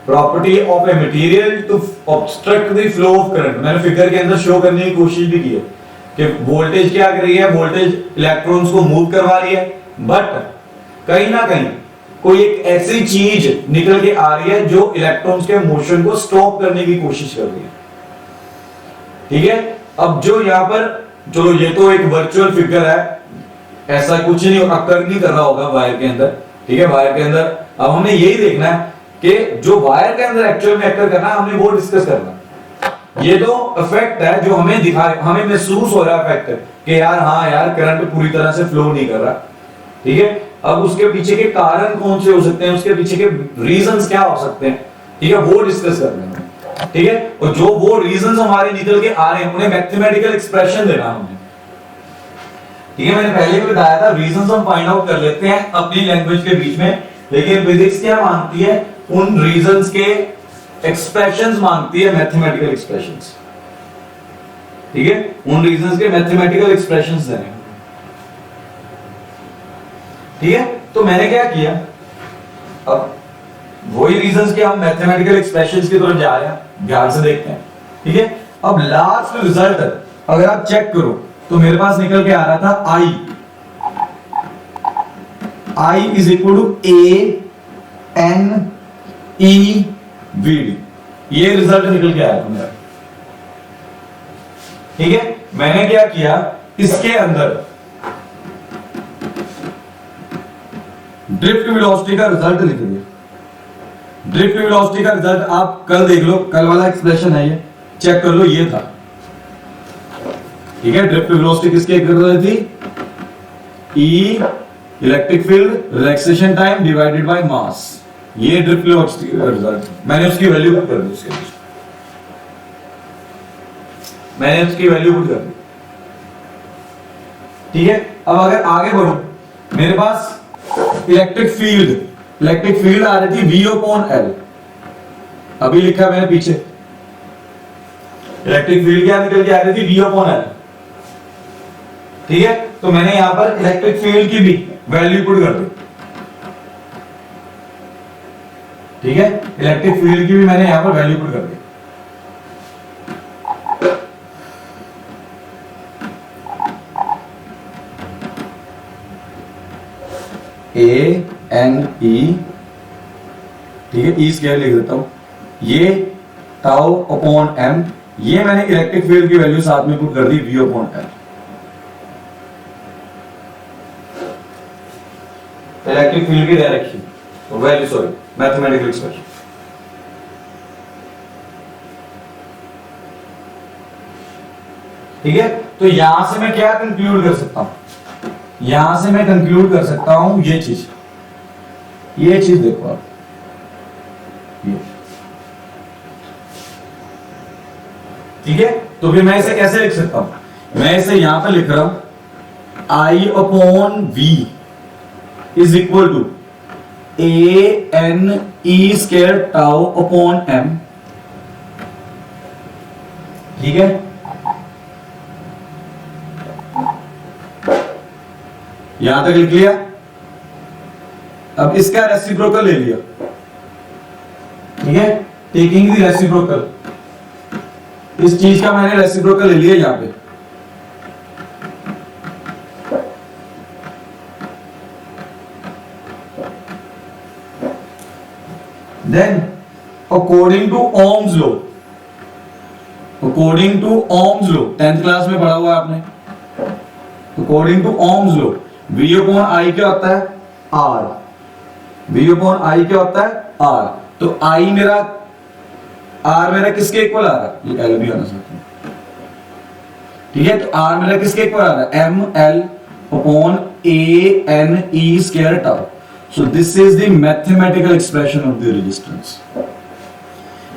property of a material to obstruct the flow of current. मैंने फिगर के अंदर शो करने की कोशिश भी की है कि वोल्टेज क्या कर रही है, वोल्टेज इलेक्ट्रॉन्स को मूव करवा रही है, बट कहीं ना कहीं कोई एक ऐसी चीज निकल के आ रही है जो इलेक्ट्रॉन्स के मोशन को स्टॉप करने की कोशिश कर रही है। ठीक है, अब जो यहां पर, चलो ये तो एक वर्चुअल फिगर है, ऐसा कुछ नहीं अकर नहीं कर रहा होगा वायर के अंदर। ठीक है, वायर के अंदर अब हमने यही देखना है कि जो वायर के अंदर एक्चुअल में अकर करना है, हमने वो डिस्कस करना है। ये तो इफेक्ट है जो हमें दिखा, हमें महसूस हो रहा है इफेक्ट कि यार हाँ यार करंट पूरी तरह से फ्लो नहीं कर रहा। ठीक है, अब उसके पीछे के कारण कौन से हो सकते हैं, उसके पीछे के रीजंस क्या हो सकते हैं, ठीक है, वो डिस्कस करना है। ठीक है, और जो वो रीजंस हमारे निकल के आ रहे हैं उन्हें मैथमेटिकल एक्सप्रेशन देना हमने। ठीक है, मैंने पहले भी बताया था रीजंस हम फाइंड आउट कर लेते हैं अपनी लैंग्वेज के बीच में, लेकिन फिजिक्स क्या मांगती है, उन रीजंस के एक्सप्रेशंस मांगती है, मैथमेटिकल एक्सप्रेशंस। ठीक है, उन रीजंस के मैथमेटिकल एक्सप्रेशंस देने। ठीक है, तो मैंने क्या किया, अब वही रीजंस के हम मैथमेटिकल एक्सप्रेशंस की तरफ जा रहे हैं, ध्यान से देखते हैं। ठीक है, अब लास्ट रिजल्ट अगर आप चेक करो तो मेरे पास निकल के आ रहा था I is equal to A N E V D, ये रिजल्ट निकल के आया था मेरा। ठीक है, मैंने क्या किया, इसके अंदर ड्रिफ्ट वेलोसिटी का रिजल्ट लिख दिया। ड्रिफ्ट वेलोसिटी का रिजल्ट आप कल देख लो, कल वाला एक्सप्रेशन है ये, चेक कर लो, ये था। ठीक है, ड्रिफ्ट वेलोसिटी किसके कर रही थी, E electric field relaxation time divided by mass, ये ड्रिफ्ट वेलोसिटी का रिजल्ट। मैंने उसकी वैल्यू पुट कर दी, उसके लिए मैंने उसकी वैल्यू पुट कर दी। ठीक है, अब अगर आगे बढ़ो मेरे पास इलेक्ट्रिक फील्ड आ रही थी V/L। अभी लिखा मैंने पीछे, इलेक्ट्रिक फील्ड क्या निकल के आ रही थी V/L। ठीक है, तो मैंने यहां पर इलेक्ट्रिक फील्ड की भी वैल्यू पुट कर दी। ठीक है, इलेक्ट्रिक फील्ड की भी मैंने यहां पर वैल्यू पुट कर दी। A/N/E, ठीक है, E स्क्वायर लिख देता हूं, ये टाउ अपॉन m, ये मैंने इलेक्ट्रिक फील्ड की वैल्यू साथ में पुट कर दी V/L। इलेक्ट्रिक फील्ड की direction value, sorry, mathematical expression. ठीक है, तो यहां से मैं क्या कंक्लूड कर सकता हूं? यहां से मैं कंक्लूड कर सकता हूं ये चीज देखो आप, ये। ठीक है, तो फिर मैं इसे कैसे लिख सकता हूं? मैं इसे यहां पर लिख रहा हूं I/V is equal to A/N/E square tau upon m। ठीक है, यहां तक लिख लिया। अब इसका रेसिप्रोकल ले लिया। ठीक है, टेकिंग द रेसिप्रोकल, इस चीज का मैंने रेसिप्रोकल ले लिया यहां पे। Then according to Ohm's law, 10th class में पढ़ा हुआ है आपने। According to Ohm's law V/I क्या होता है? R। V/I क्या होता है? R। तो R मेरा किसके इक्वल आ रहा है? ये L भी आना चाहता हूं। ठीक है, तो R मेरा किसके इक्वल आ रहा है? ML upon A/N/E square tau. So this is the mathematical expression of the resistance,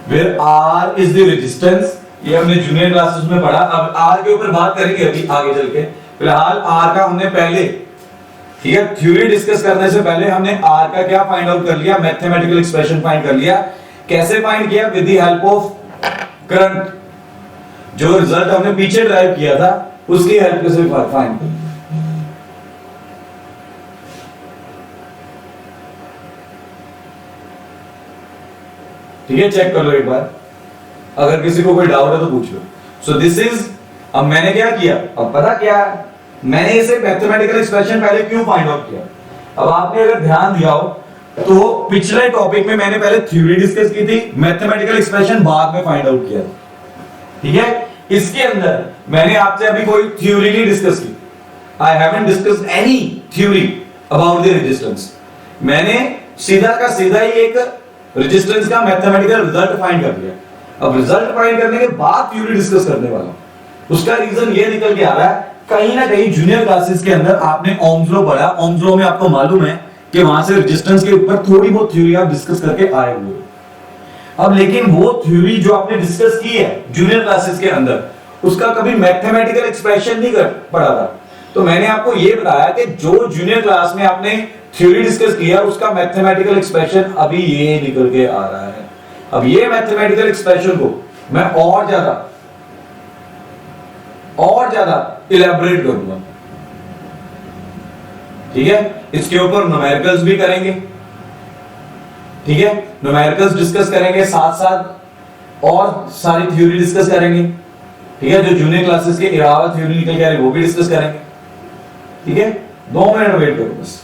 where R is the resistance। ये हमने जूनियर क्लासेस में पढ़ा। अब R के ऊपर बात करेंगे अभी आगे चल के। फिलहाल R का हमने पहले, ठीक है, थ्योरी डिस्कस करने से पहले हमने R का क्या फाइंड आउट कर लिया? मैथमेटिकल एक्सप्रेशन फाइंड कर लिया। कैसे फाइंड किया? With the help of current. जो रिजल्ट हमने पीछे ड्राइव किया था उसकी हेल्प से फाइंड कर। ठीक है, चेक कर लो एक बार, अगर किसी को कोई डाउट है तो पूछ लो। सो दिस इज, अब मैंने क्या किया? अब पता क्या, मैंने इसे मैथमेटिकल एक्सप्रेशन पहले क्यों फाइंड आउट किया? अब आपने अगर ध्यान दिया हो तो पिछले टॉपिक में मैंने पहले थ्योरी डिस्कस की थी, मैथमेटिकल एक्सप्रेशन बाद में फाइंड आउट किया। ठीक है, इसके अंदर मैंने आपसे अभी कोई थ्योरी नहीं डिस्कस की। I haven't discussed any theory about the resistance. मैंने सीधा का सीधा ही एक रेजिस्टेंस का मैथमेटिकल रिजल्ट फाइंड कर लिया। अब रिजल्ट फाइंड करने के बाद थ्योरी डिस्कस करने वाला हूं। उसका रीजन ये निकल के आ रहा है, कहीं ना कहीं जूनियर क्लासेस के अंदर आपने ओम्स लॉ पढ़ा। ओम्स लॉ में आपको मालूम है कि वहां से रेजिस्टेंस के ऊपर थोड़ी बहुत थ्योरी आप डिस्कस करके आए हुए। अब लेकिन वो थ्योरी जो आपने डिस्कस की है जूनियर क्लासेस के अंदर, उसका कभी मैथमेटिकल एक्सप्रेशन नहीं पढ़ा था। तो मैंने आपको ये बताया कि जो जूनियर क्लास में आपने थ्योरी डिस्कस किया उसका मैथमेटिकल एक्सप्रेशन अभी ये निकल के आ रहा है। अब ये मैथमेटिकल एक्सप्रेशन को मैं और ज्यादा इलैबोरेट करूंगा। ठीक है, इसके ऊपर न्यूमेरिकल्स भी करेंगे। ठीक है, न्यूमेरिकल्स डिस्कस करेंगे, साथ साथ और सारी थ्योरी डिस्कस करेंगे। ठीक है, जो जूनियर क्लासेस के अलावा थ्योरी निकल के आ रही है वो भी डिस्कस करेंगे। ठीक है, 2 मिनट वेट करो बस।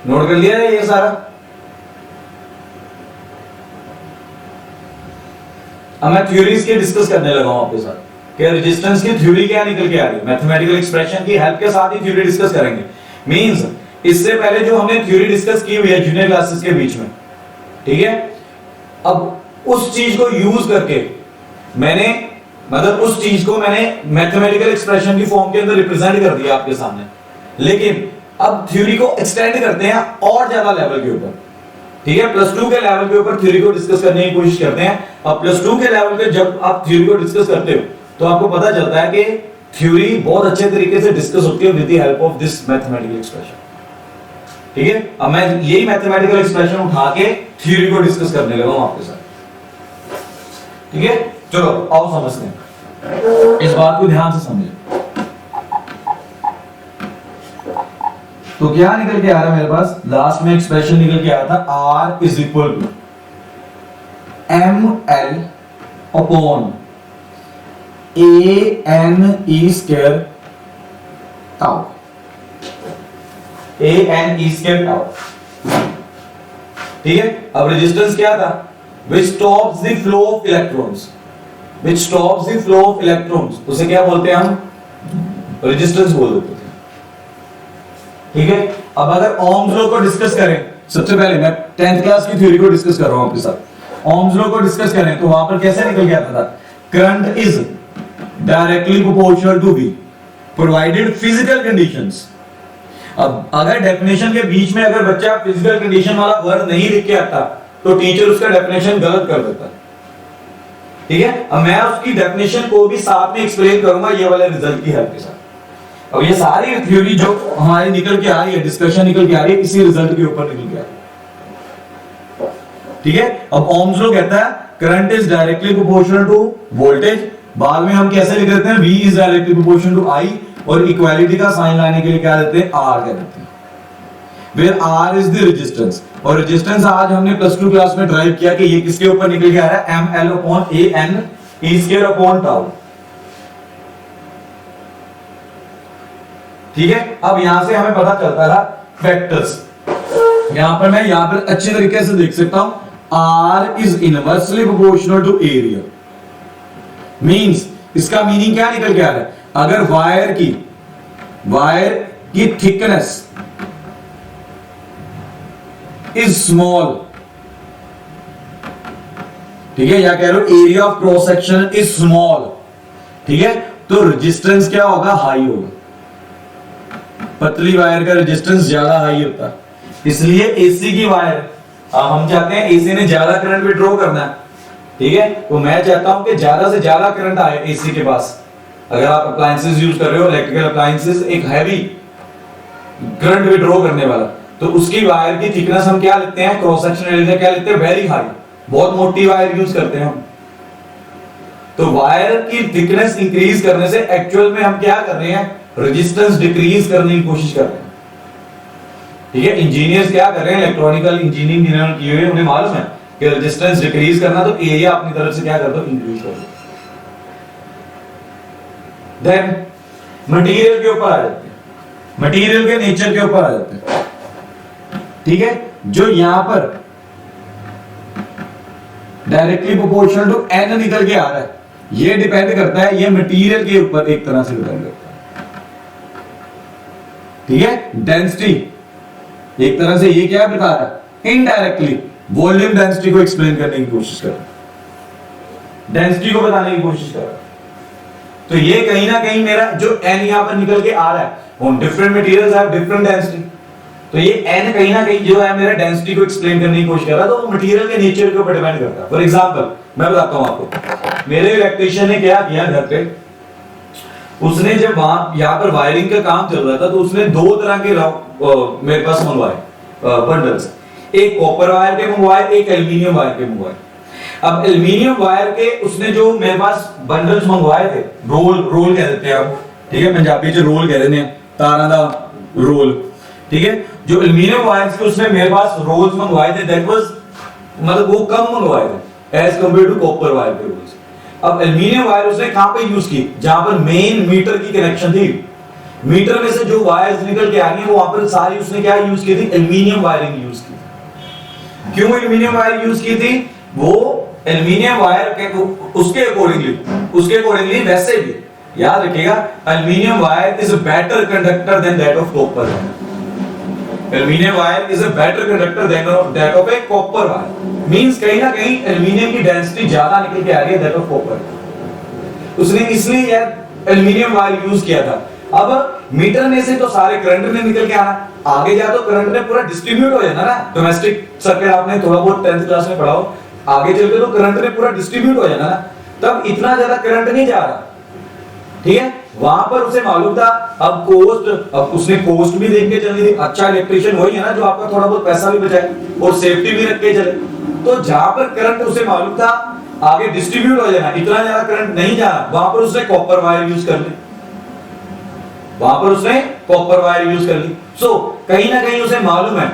नोट कर लिया है ये सारा? अब मैं थ्योरीज के डिस्कस करने लगा हूं आपके साथ कि रेजिस्टेंस की थ्योरी क्या निकल के आ रही है। मैथमेटिकल एक्सप्रेशन की हेल्प के साथ ही थ्योरी डिस्कस करेंगे। मींस इससे पहले जो हमने थ्योरी डिस्कस की हुई है जूनियर क्लासेस के बीच में, ठीक है, अब उस चीज को यूज करके मैंने मतलब उस चीज को मैंने मैथमेटिकल एक्सप्रेशन की फॉर्म के अंदर रिप्रेजेंट कर दिया आपके सामने। लेकिन अब थ्योरी को एक्सटेंड करते हैं और ज्यादा लेवल के ऊपर, ठीक है, प्लस 2 के लेवल के ऊपर थ्योरी को डिस्कस करने की कोशिश करते हैं। अब प्लस 2 के लेवल पे जब आप थ्योरी को डिस्कस करते हो तो आपको पता चलता है कि थ्योरी बहुत अच्छे तरीके से डिस्कस होती है with the help of this mathematical expression, ठीक है। अब मैं यही मैथमेटिकल एक्सप्रेशन उठा के थ्योरी को डिस्कस करने लगा हूं आपके साथ, ठीक है। चलो आओ समझते हैं, इस बात को ध्यान से समझो। तो क्या निकल के आ रहा है मेरे पास, लास्ट में एक्सप्रेशन निकल के आया था R is equal to ML upon ANE square tau, ANE square tau, ठीक है। अब रेजिस्टेंस क्या था, which stops the flow of electrons, which stops the flow of electrons, उसे क्या बोलते हैं हम, रेजिस्टेंस बोल देते थे, ठीक है। अब अगर ओम्स लॉ को डिस्कस करें, सबसे पहले मैं 10th क्लास की थ्योरी को डिस्कस कर रहा हूं आपके साथ। ओम्स लॉ को डिस्कस करें तो वहां पर कैसे निकल के आता था, current is directly proportional to V provided physical conditions. अब अगर डेफिनेशन के बीच में अगर बच्चा फिजिकल कंडीशन वाला वर्ड नहीं लिख के आता तो टीचर उसका डेफिनेशन गलत कर देता, ठीक है। अब मैं उसकी डेफिनेशन को भी साथ में एक्सप्लेन करूंगा ये वाले रिजल्ट की हेल्प के साथ। अब ये सारी थ्योरी जो हमारी निकल के आ रही है, डिस्कशन निकल के आ रही है, इसी रिजल्ट के ऊपर निकल के आ रही है, ठीक है। अब ओम्स लॉ कहता है current is directly proportional to voltage, बाद में हम कैसे लिख देते हैं, V is directly proportional to I, और इक्वालिटी का साइन लाने के लिए क्या देते हैं, R कह देते हैं, where R is the resistance। और रेजिस्टेंस आज हमने प्लस 2 क्लास में ड्राइव किया कि ये किसके ऊपर निकल के आ रहा है, ML upon ANE square upon tau, ठीक है। अब यहां से हमें पता चलता था फैक्टर्स, यहां पर अच्छे तरीके से देख सकता हूं, R is inversely proportional to area, means इसका मीनिंग क्या निकल के आ रहा है, अगर वायर की थिकनेस इज स्मॉल, ठीक है, या कह लो area of cross section is small, ठीक है, तो रेजिस्टेंस क्या होगा, हाई होगा। पतली वायर का रेजिस्टेंस ज्यादा हाई होता है, इसलिए एसी की वायर, हम चाहते हैं एसी ने ज्यादा करंट विड्रॉ करना है, ठीक है, तो मैं चाहता हूं कि ज्यादा से ज्यादा करंट आए एसी के पास। अगर आप अप्लायंसेस यूज कर रहे हो, इलेक्ट्रिकल अप्लायंसेस, एक हैवी करंट विड्रॉ करने वाला, तो उसकी वायर की थिकनेस हम क्या लेते हैं, क्रॉस सेक्शन एरिया क्या लेते हैं, वेरी हाई, बहुत मोटी वायर यूज करते हैं हम। तो वायर की थिकनेस इंक्रीज करने से एक्चुअल में हम क्या कर रहे हैं, रेजिस्टेंस डिक्रीज करने की कोशिश कर रहे हैं, ठीक है। इंजीनियर्स क्या कर रहे हैं, इलेक्ट्रॉनिकल इंजीनियरिंग जिन्होंने की हुई है उन्हें मालूम है कि रेजिस्टेंस डिक्रीज करना तो एरिया अपनी तरफ से क्या कर दो, इंक्रीज कर दो। देन मटेरियल के ऊपर आ जाते हैं, मटेरियल के नेचर के ऊपर आ जाते हैं, ठीक है। जो यहां पर डायरेक्टली प्रोपोर्शनल टू N निकल के आ रहा है, ये डिपेंड करता है, ये मटेरियल के ऊपर एक तरह से डिपेंड करता है, ठीक है। डेंसिटी एक तरह से ये क्या बता रहा है, इनडायरेक्टली वॉल्यूम डेंसिटी को एक्सप्लेन करने की कोशिश कर रहा है, डेंसिटी को बताने की कोशिश कर रहा है। तो ये कहीं ना कहीं मेरा जो N यहां पर निकल के आ रहा है, on different materials have different density, तो ये N कहीं ना कहीं जो है मेरा डेंसिटी को एक्सप्लेन करने की कोशिश कर रहा है, तो वो मटेरियल के नेचर के ऊपर डिपेंड करता है। फॉर एग्जांपल मैं बताता हूं आपको, मेरे इलेक्ट्रीशियन ने क्या किया घर पे, उसने जब वहां यहां पर वायरिंग का काम चल रहा था तो उसने दो तरह के मेरे पास मंगवाए बंडल्स, एक कॉपर वायर के मंगवाए, एक एल्युमिनियम वायर के मंगवाए। अब एल्युमिनियम वायर के उसने जो मेरे पास बंडल्स मंगवाए थे, रोल कह देते हैं आप, ठीक है, पंजाबी च रोल कह रहे हैं, तारा दा रोल, ठीक है। जो एल्युमिनियम वायर्स के उसने मेरे पास रोल्स मंगवाए थे, दैट वाज मतलब वो कम मंगवाए थे as compare to copper wire के रोल्स। अब एल्युमिनियम वायर उसने कहां पे यूज की, जहां पर मेन मीटर की कनेक्शन थी, मीटर में से जो वायर्स निकल के आ रही है वो वहां पर सारी उसने क्या यूज की थी, एल्यूमिनियम वायरिंग यूज की थी। क्यों एल्यूमिनियम वायर यूज की थी? वो एल्यूमिनियम वायर के उसके अकॉर्डिंगली वैसे भी याद रखिएगा, aluminium wire is a better conductor than that of copper. Aluminium wire is a better conductor than that of a copper wire. Means कहीं ना कहीं एल्यूमिनियम की डेंसिटी ज्यादा निकल के आ रही है दैट ऑफ कॉपर। उसने इसलिए यार एल्यूमिनियम वायर यूज किया था। अब मीटर में से तो सारे करंट में निकल के आना, आगे जा तो करंट में पूरा डिस्ट्रीब्यूट हो जाना ना। डोमेस्टिक सर्किट आपने थोड़ा बहुत 10th क्लास में पढ़ा हो, आगे चल के तो करंट में पूरा डिस्ट्रीब्यूट हो जाना ना, तब इतना ज्यादा करंट नहीं जा रहा, ठीक है। वहां पर उसे मालूम था अब उसने कॉस्ट भी देख के चलनी थी। अच्छा इलेक्ट्रिशियन वही है ना जो आपका थोड़ा बहुत पैसा भी बचाए और सेफ्टी भी रख के चले। तो जहां पर करंट उसे मालूम था आगे डिस्ट्रीब्यूट हो जाना, इतना ज्यादा करंट नहीं जाना, वहां पर उसने कॉपर वायर यूज कर ली। सो कहीं ना कहीं उसे मालूम है।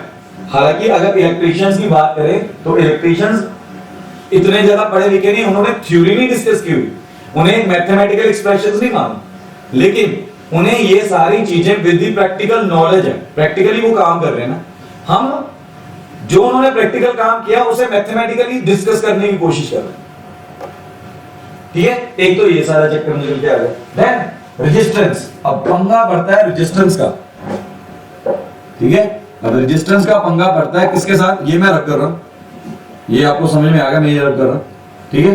हालांकि अगर इलेक्ट्रिशियंस की बात करें तो इलेक्ट्रिशियंस इतने ज्यादा पढ़े लिखे नहीं, उन्होंने थ्योरी नहीं डिस्कस की हुई, उन्हें मैथमेटिकल एक्सप्रेशंस नहीं मालूम, लेकिन उन्हें ये सारी चीजें विद द प्रैक्टिकल नॉलेज है, प्रैक्टिकली वो काम कर रहे हैं ना। हम जो उन्होंने प्रैक्टिकल काम किया उसे मैथमेटिकली डिस्कस करने की कोशिश कर रहे हैं, ठीक है। एक तो ये सारा चक्कर निकल के आ गया। देन रेजिस्टेंस, अब पंगा पड़ता है रेजिस्टेंस का, ठीक है। अब रेजिस्टेंस का पंगा पड़ता है किसके साथ, ये मैं रख कर रहा हूं, ये आपको समझ में आ गया, मैं ये रख कर रहा हूं, ठीक है।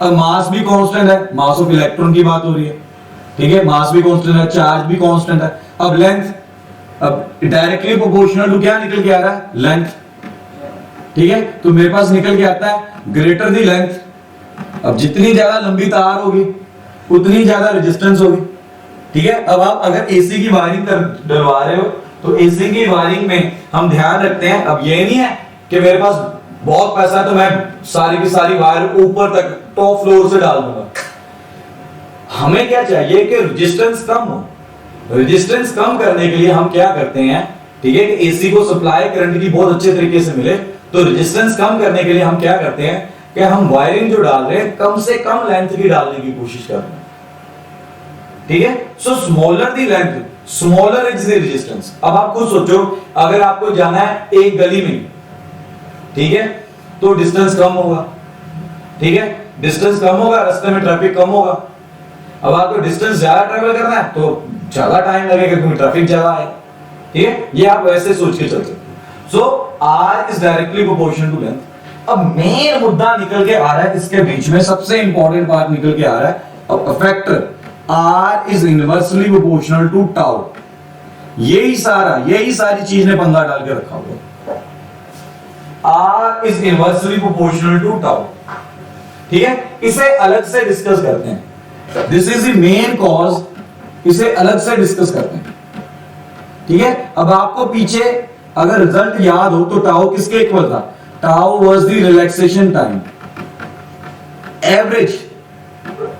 अब मास भी कांस्टेंट है, मास ऑफ इलेक्ट्रॉन की बात हो रही है, ठीक है। मास भी कांस्टेंट है, चार्ज भी कांस्टेंट है। अब लेंथ, अब डायरेक्टली प्रोपोर्शनल टू क्या निकल के आ रहा है, लेंथ, ठीक है। तो मेरे पास निकल के आता है ग्रेटर दी लेंथ। अब जितनी ज्यादा लंबी तार होगी उतनी ज्यादा रेजिस्टेंस होगी, ठीक है। अब आप अगर एसी की वायरिंग डलवा रहे हो तो एसी की वायरिंग में हम ध्यान रखते हैं, अब ये नहीं है कि मेरे पास बहुत पैसा है तो मैं सारी की सारी वायर ऊपर तक टॉप फ्लोर से डाल दूंगा। हमें क्या चाहिए कि रेजिस्टेंस कम हो। रेजिस्टेंस कम करने के लिए हम क्या करते हैं, ठीक है, कि एसी को सप्लाई करंट की बहुत अच्छे तरीके से मिले, तो रेजिस्टेंस कम करने के लिए हम क्या करते हैं कि हम वायरिंग जो डाल रहे हैं कम से कम लेंथ की डालने की कोशिश कर रहे हैं, ठीक है। So smaller the length smaller is the resistance. अब आप खुद सोचो, अगर आपको जाना है एक गली में, ठीक है, तो डिस्टेंस कम होगा, ठीक है, डिस्टेंस कम होगा, रास्ते में ट्रैफिक कम होगा। अब आपको डिस्टेंस ज्यादा ट्रैवल करना है तो ज्यादा टाइम लगेगा क्योंकि ट्रैफिक ज्यादा है, ठीक है। ये आप वैसे सोच के चलते। So R is directly proportional to length. अब मेन मुद्दा निकल के आ रहा है, इसके बीच में सबसे इंपॉर्टेंट पार्ट निकल के आ रहा है, अब factor R is inversely proportional to tau। यही सारी चीज ने पंगा डाल के रखा हुआ। R is inversely proportional to tau, ठीक है। इसे अलग से डिस्कस करते हैं, this is the main cause, इसे अलग से डिस्कस करते हैं, ठीक है। अब आपको पीछे अगर रिजल्ट याद हो तो टाउ किसके इक्वल था, tau was the relaxation time.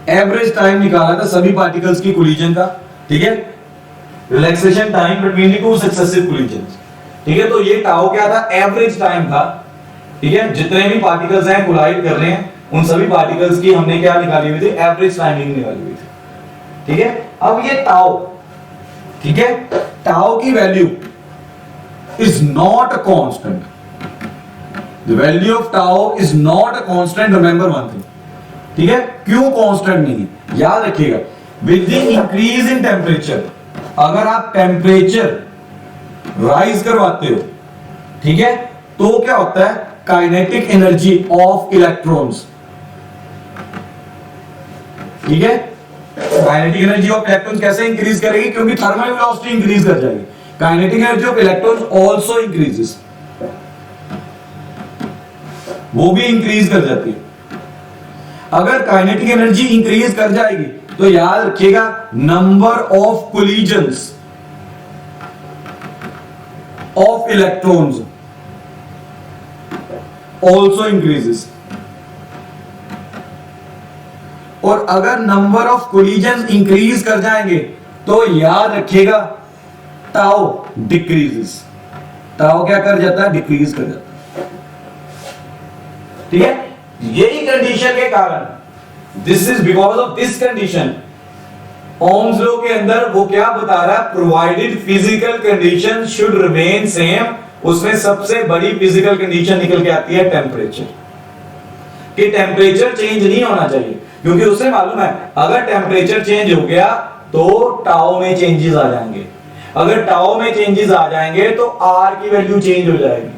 Average time निकाला था सभी पार्टिकल्स की कोलिजन का, ठीक है, relaxation time between the two successive collisions, ठीक है। तो ये टाउ क्या था, एवरेज टाइम था, ठीक है। जितने भी पार्टिकल्स हैं कोलाइड कर रहे हैं उन सभी पार्टिकल्स की हमने क्या निकाली हुई थी, एवरेज टाइमिंग निकाली हुई थी, ठीक है। अब ये टाउ, ठीक है, टाउ की value is not a constant, the value of tau is not a constant, remember one thing, ठीक है। क्यों कांस्टेंट नहीं, याद रखिएगा, with the increase in temperature, अगर आप टेम्परेचर राइज करवाते हो, ठीक है, तो क्या होता है, काइनेटिक एनर्जी ऑफ इलेक्ट्रॉन्स, ठीक है। काइनेटिक एनर्जी ऑफ इलेक्ट्रॉन्स कैसे इंक्रीज करेगी, क्योंकि थर्मल वेलोसिटी इंक्रीज कर जाएगी, kinetic energy of electrons also increases, वो भी इंक्रीज कर जाती है। अगर काइनेटिक एनर्जी इंक्रीज कर जाएगी तो याद रखिएगा number of collisions of electrons also increases, और अगर नंबर ऑफ कोलिजन्स इंक्रीज कर जाएंगे तो याद रखिएगा टाउ डिक्रीजेस, टाउ क्या कर जाता है, डिक्रीज कर जाता है, ठीक है। यही कंडीशन के कारण, this is because of this condition, Ohm's law के अंदर वो क्या बता रहा है, provided physical condition should remain same, उसमें सबसे बड़ी फिजिकल कंडीशन निकल के आती है टेम्परेचर, कि टेम्परेचर चेंज नहीं होना चाहिए, क्योंकि उसे मालूम है अगर टेम्परेचर चेंज हो गया तो टाउ में चेंजेस आ जाएंगे, अगर टाउ में चेंजेस आ जाएंगे तो आर की वैल्यू चेंज हो जाएगी,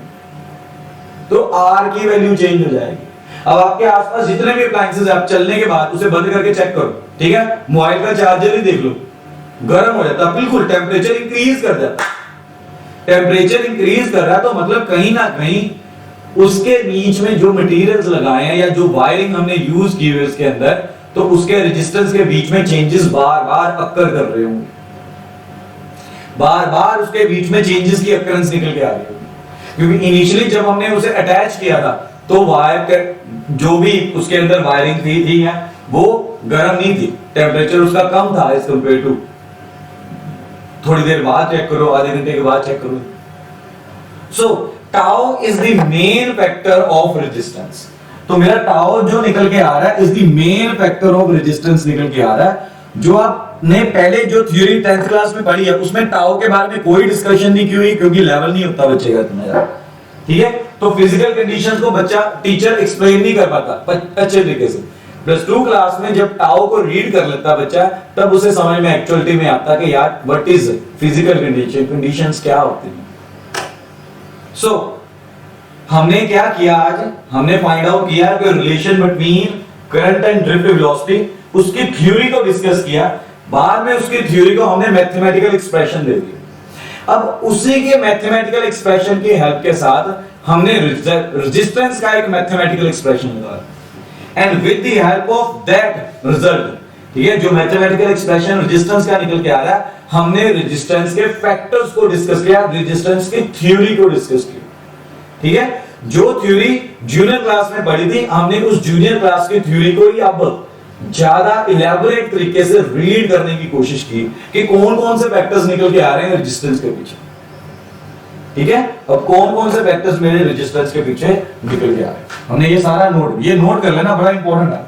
तो आर की वैल्यू चेंज हो जाएगी। अब आपके आसपास जितने भी अप्लायंसेस आप चलने के बाद उसे बंद करके चेक करो, ठीक है, मोबाइल का चार्जर ही देख लो, गर्म हो जाता है, बिल्कुल टेम्परेचर इंक्रीज कर जाता है। टेम्परेचर इंक्रीज कर रहा है तो मतलब कहीं ना कहीं उसके बीच में जो मटेरियल्स लगाए हैं या जो वायरिंग हमने यूज की है उसके अंदर, तो उसके रेजिस्टेंस के बीच में चेंजेस बार बार अक्कर कर रहे होंगे, बार बार उसके बीच में चेंजेस की अकरेंस निकल के आ रही होगी, क्योंकि इनिशियली जब हमने उसे अटैच किया था तो वायर जो भी उसके अंदर वायरिंग थी है वो गर्म नहीं थी, टेम्परेचर उसका कम था एज कंपेयर टू, थोड़ी देर बाद चेक करो, आधे घंटे के बाद चेक करो। सो tau is the main factor of resistance, तो मेरा टाउ जो निकल के आ रहा है is the main factor of resistance निकल के आ रहा है। जो आपने पहले जो थ्योरी 10th क्लास में पढ़ी है उसमें टाउ के बारे में कोई डिस्कशन नहीं की हुई, क्योंकि लेवल नहीं होता बच्चे का तुम्हारा, ठीक है। तो फिजिकल कंडीशंस को बच्चा टीचर एक्सप्लेन नहीं कर पाता अच्छे तरीके से। +2 क्लास में जब टाउ को रीड कर लेता बच्चा, तब उसे समझ में एक्चुअलिटी में आता कि यार व्हाट इज फिजिकल कंडीशंस क्या होती हैं। सो हमने क्या किया, आज हमने फाइंड आउट किया कि relation between current and drift velocity, उसकी थ्योरी को डिस्कस किया, बाद में उसकी थ्योरी को हमने मैथमेटिकल एक्सप्रेशन दे दी। अब उसी के मैथमेटिकल एक्सप्रेशन की हेल्प के साथ हमने रेजिस्टेंस का एक मैथमेटिकल एक्सप्रेशन निकाला, and with the help of that result, ठीक है, जो मैथमेटिकल एक्सप्रेशन रेजिस्टेंस का निकल के आ रहा है, हमने रेजिस्टेंस के फैक्टर्स को डिस्कस किया, रेजिस्टेंस की थ्योरी को डिस्कस किया, ठीक है। जो थ्योरी जूनियर क्लास में पढ़ी थी, हमने उस जूनियर क्लास की थ्योरी को ही अब ज्यादा इलैबोरेट तरीके से रीड करने की कोशिश की कि कौन कौन से फैक्टर्स निकल के आ रहे हैं रेजिस्टेंस के पीछे, ठीक है। अब कौन कौन से फैक्टर्स मेरे रेजिस्टेंस के पीछे निकल के आ रहे हैं, हमने ये सारा ये नोट कर लेना, बड़ा इंपॉर्टेंट है,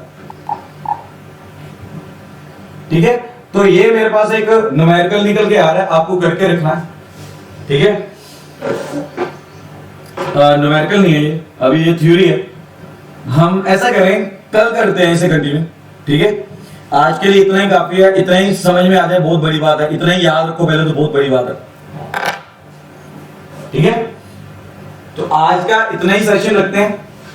ठीक है। तो ये मेरे पास एक न्यूमेरिकल निकल के आ रहा है, आपको करके रखना है, ठीक है। न्यूमेरिकल नहीं है ये, अभी ये थ्योरी है। हम ऐसा करें, कल करते हैं इसे कंटिन्यू, ठीक है। आज के लिए इतना ही काफी है, इतना ही समझ में आ जाए बहुत बड़ी बात है, इतना ही याद रखो पहले तो बहुत बड़ी बात है, ठीक है। तो आज का इतना ही सेशन रखते हैं,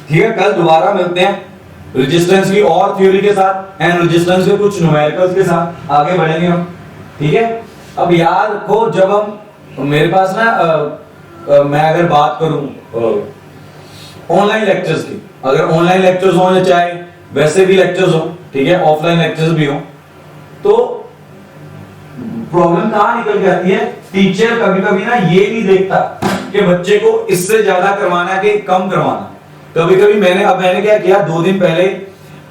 ठीक है। कल दोबारा मिलते हैं रेजिस्टेंस की और थ्योरी के साथ एंड रेजिस्टेंस के कुछ न्यूमेरिकल्स के साथ आगे बढ़ेंगे हम, ठीक है। अब याद रखो, जब हम मेरे पास ना मैं अगर बात करूं ऑनलाइन लेक्चर्स की, अगर ऑनलाइन लेक्चर्स हो या चाहे वैसे भी लेक्चर्स हो, ठीक है, ऑफलाइन लेक्चर्स भी हो, तो प्रॉब्लम कहां निकल जाती है, टीचर कभी कभी ना ये नहीं देखता कि बच्चे को इससे ज्यादा करवाना है कि कम करवाना। कभी कभी मैंने क्या किया, 2 दिन पहले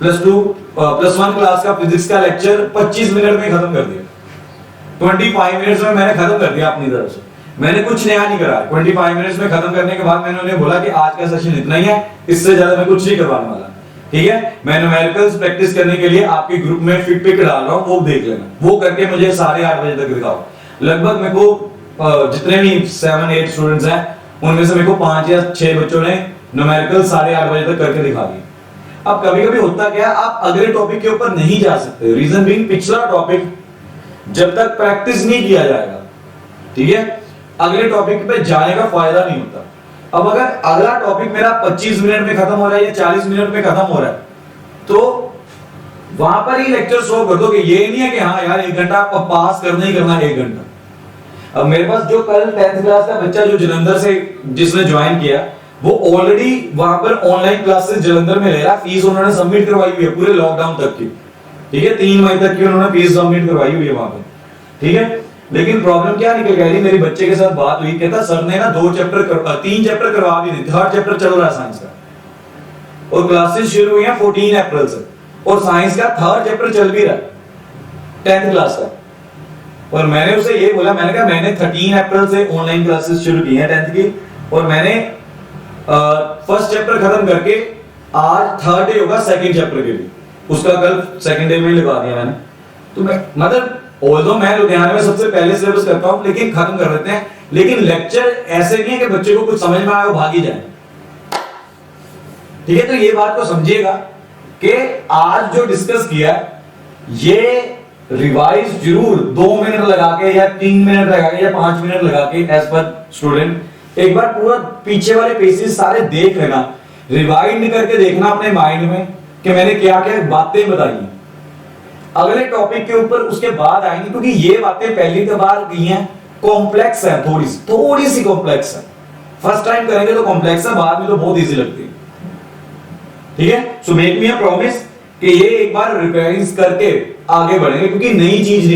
+1 क्लास का फिजिक्स का लेक्चर 25 मिनट में खत्म कर दिया, 25 मिनट्स में मैंने खत्म कर दिया अपनी तरफ से, मैंने कुछ नया नहीं करा। 25 मिनट्स में खत्म करने के बाद मैंने उन्हें बोला कि आज का सेशन इतना ही है, इससे ज्यादा मैं कुछ नहीं करवाने वाला, ठीक है। मैं न्यूमेरिकल्स प्रैक्टिस करने के लिए आपके ग्रुप में फिट पिक डाल रहा हूं, वो देख लेना, वो करके मुझे 8:30 बजे तक दिखाओ। लगभग मेरे को जितने भी 7-8 स्टूडेंट्स हैं उनमें से मेरे को 5 या 6 बच्चों ने न्यूमेरिकल 8:30 बजे तक करके दिखा दिया। अब कभी कभी होता क्या, आप अगले टॉपिक के ऊपर नहीं जा सकते, रीजन बीइंग पिछला टॉपिक जब तक प्रैक्टिस नहीं किया जाएगा, ठीक है, अगले टॉपिक पे जाने का फायदा नहीं होता। अब अगर अगला टॉपिक मेरा 25 मिनट में खत्म हो रहा है या 40 मिनट में खत्म हो रहा है, तो वहां पर ही लेक्चर शो कर दो कि ये नहीं है कि हाँ यार 1 घंटा पास करना ही करना 1 घंटा। अब मेरे पास जो कल 10th क्लास का बच्चा जो जलंधर से जिसने ज्वाइन किया, वो ऑलरेडी वहां पर ऑनलाइन क्लासेस जलंधर में ले रहा, फीस उन्होंने सबमिट करवाई हुई है पूरे लॉकडाउन तक की, ठीक है, 3 मई तक की उन्होंने फीस सबमिट करवाई हुई है वहां पे, ठीक है। लेकिन प्रॉब्लम क्या निकल के आई, मेरे बच्चे के साथ बात हुई, कहता सर ने ना 3 चैप्टर करवा भी नहीं, 3rd चैप्टर चल रहा है साइंस का और क्लासेस शुरू हुई हैं 14 अप्रैल से, और साइंस का 3rd चैप्टर चल भी रहा है 10th क्लास का। और मैंने उसे ये बोला, मैंने कहा मैंने 13 अप्रैल से ऑनलाइन क्लासेस शुरू की हैं 10th की, और मैंने 1st चैप्टर खत्म करके आज 3rd डे होगा 2nd चैप्टर के लिए, उसका कल 2nd डे में लगा दिया मैंने। तो मैं मतलब ऑल्दो मैं लुधियाना में सबसे पहले सिलेबस करता हूं, लेकिन खत्म कर देते हैं। लेकिन लेक्चर ऐसे नहीं है कि बच्चे को कुछ समझ में आए वो भाग ही जाए, ठीक है। तो ये बात को समझिएगा कि आज जो डिस्कस किया ये रिवाइज जरूर 2 मिनट लगा के या 3 मिनट लगा के या 5 मिनट लगा के एज पर स्टूडेंट एक बार पूरा पीछे वाले पेजेस सारे देख लेना, रिवाइंड करके देखना अपने माइंड में कि मैंने क्या क्या बातें बताई। अगले टॉपिक के ऊपर उसके बाद आएंगे, क्योंकि ये बातें पहली बार की हैं, कॉम्प्लेक्स है, थोड़ी सी कॉम्प्लेक्स है। फर्स्ट टाइम करेंगे तो कॉम्प्लेक्स है, बाद में तो बहुत इजी लगती है, ठीक है। So make me a promise कि ये एक बार रिपेयरिंग करके आगे बढ़ेंगे, क्योंकि नई चीज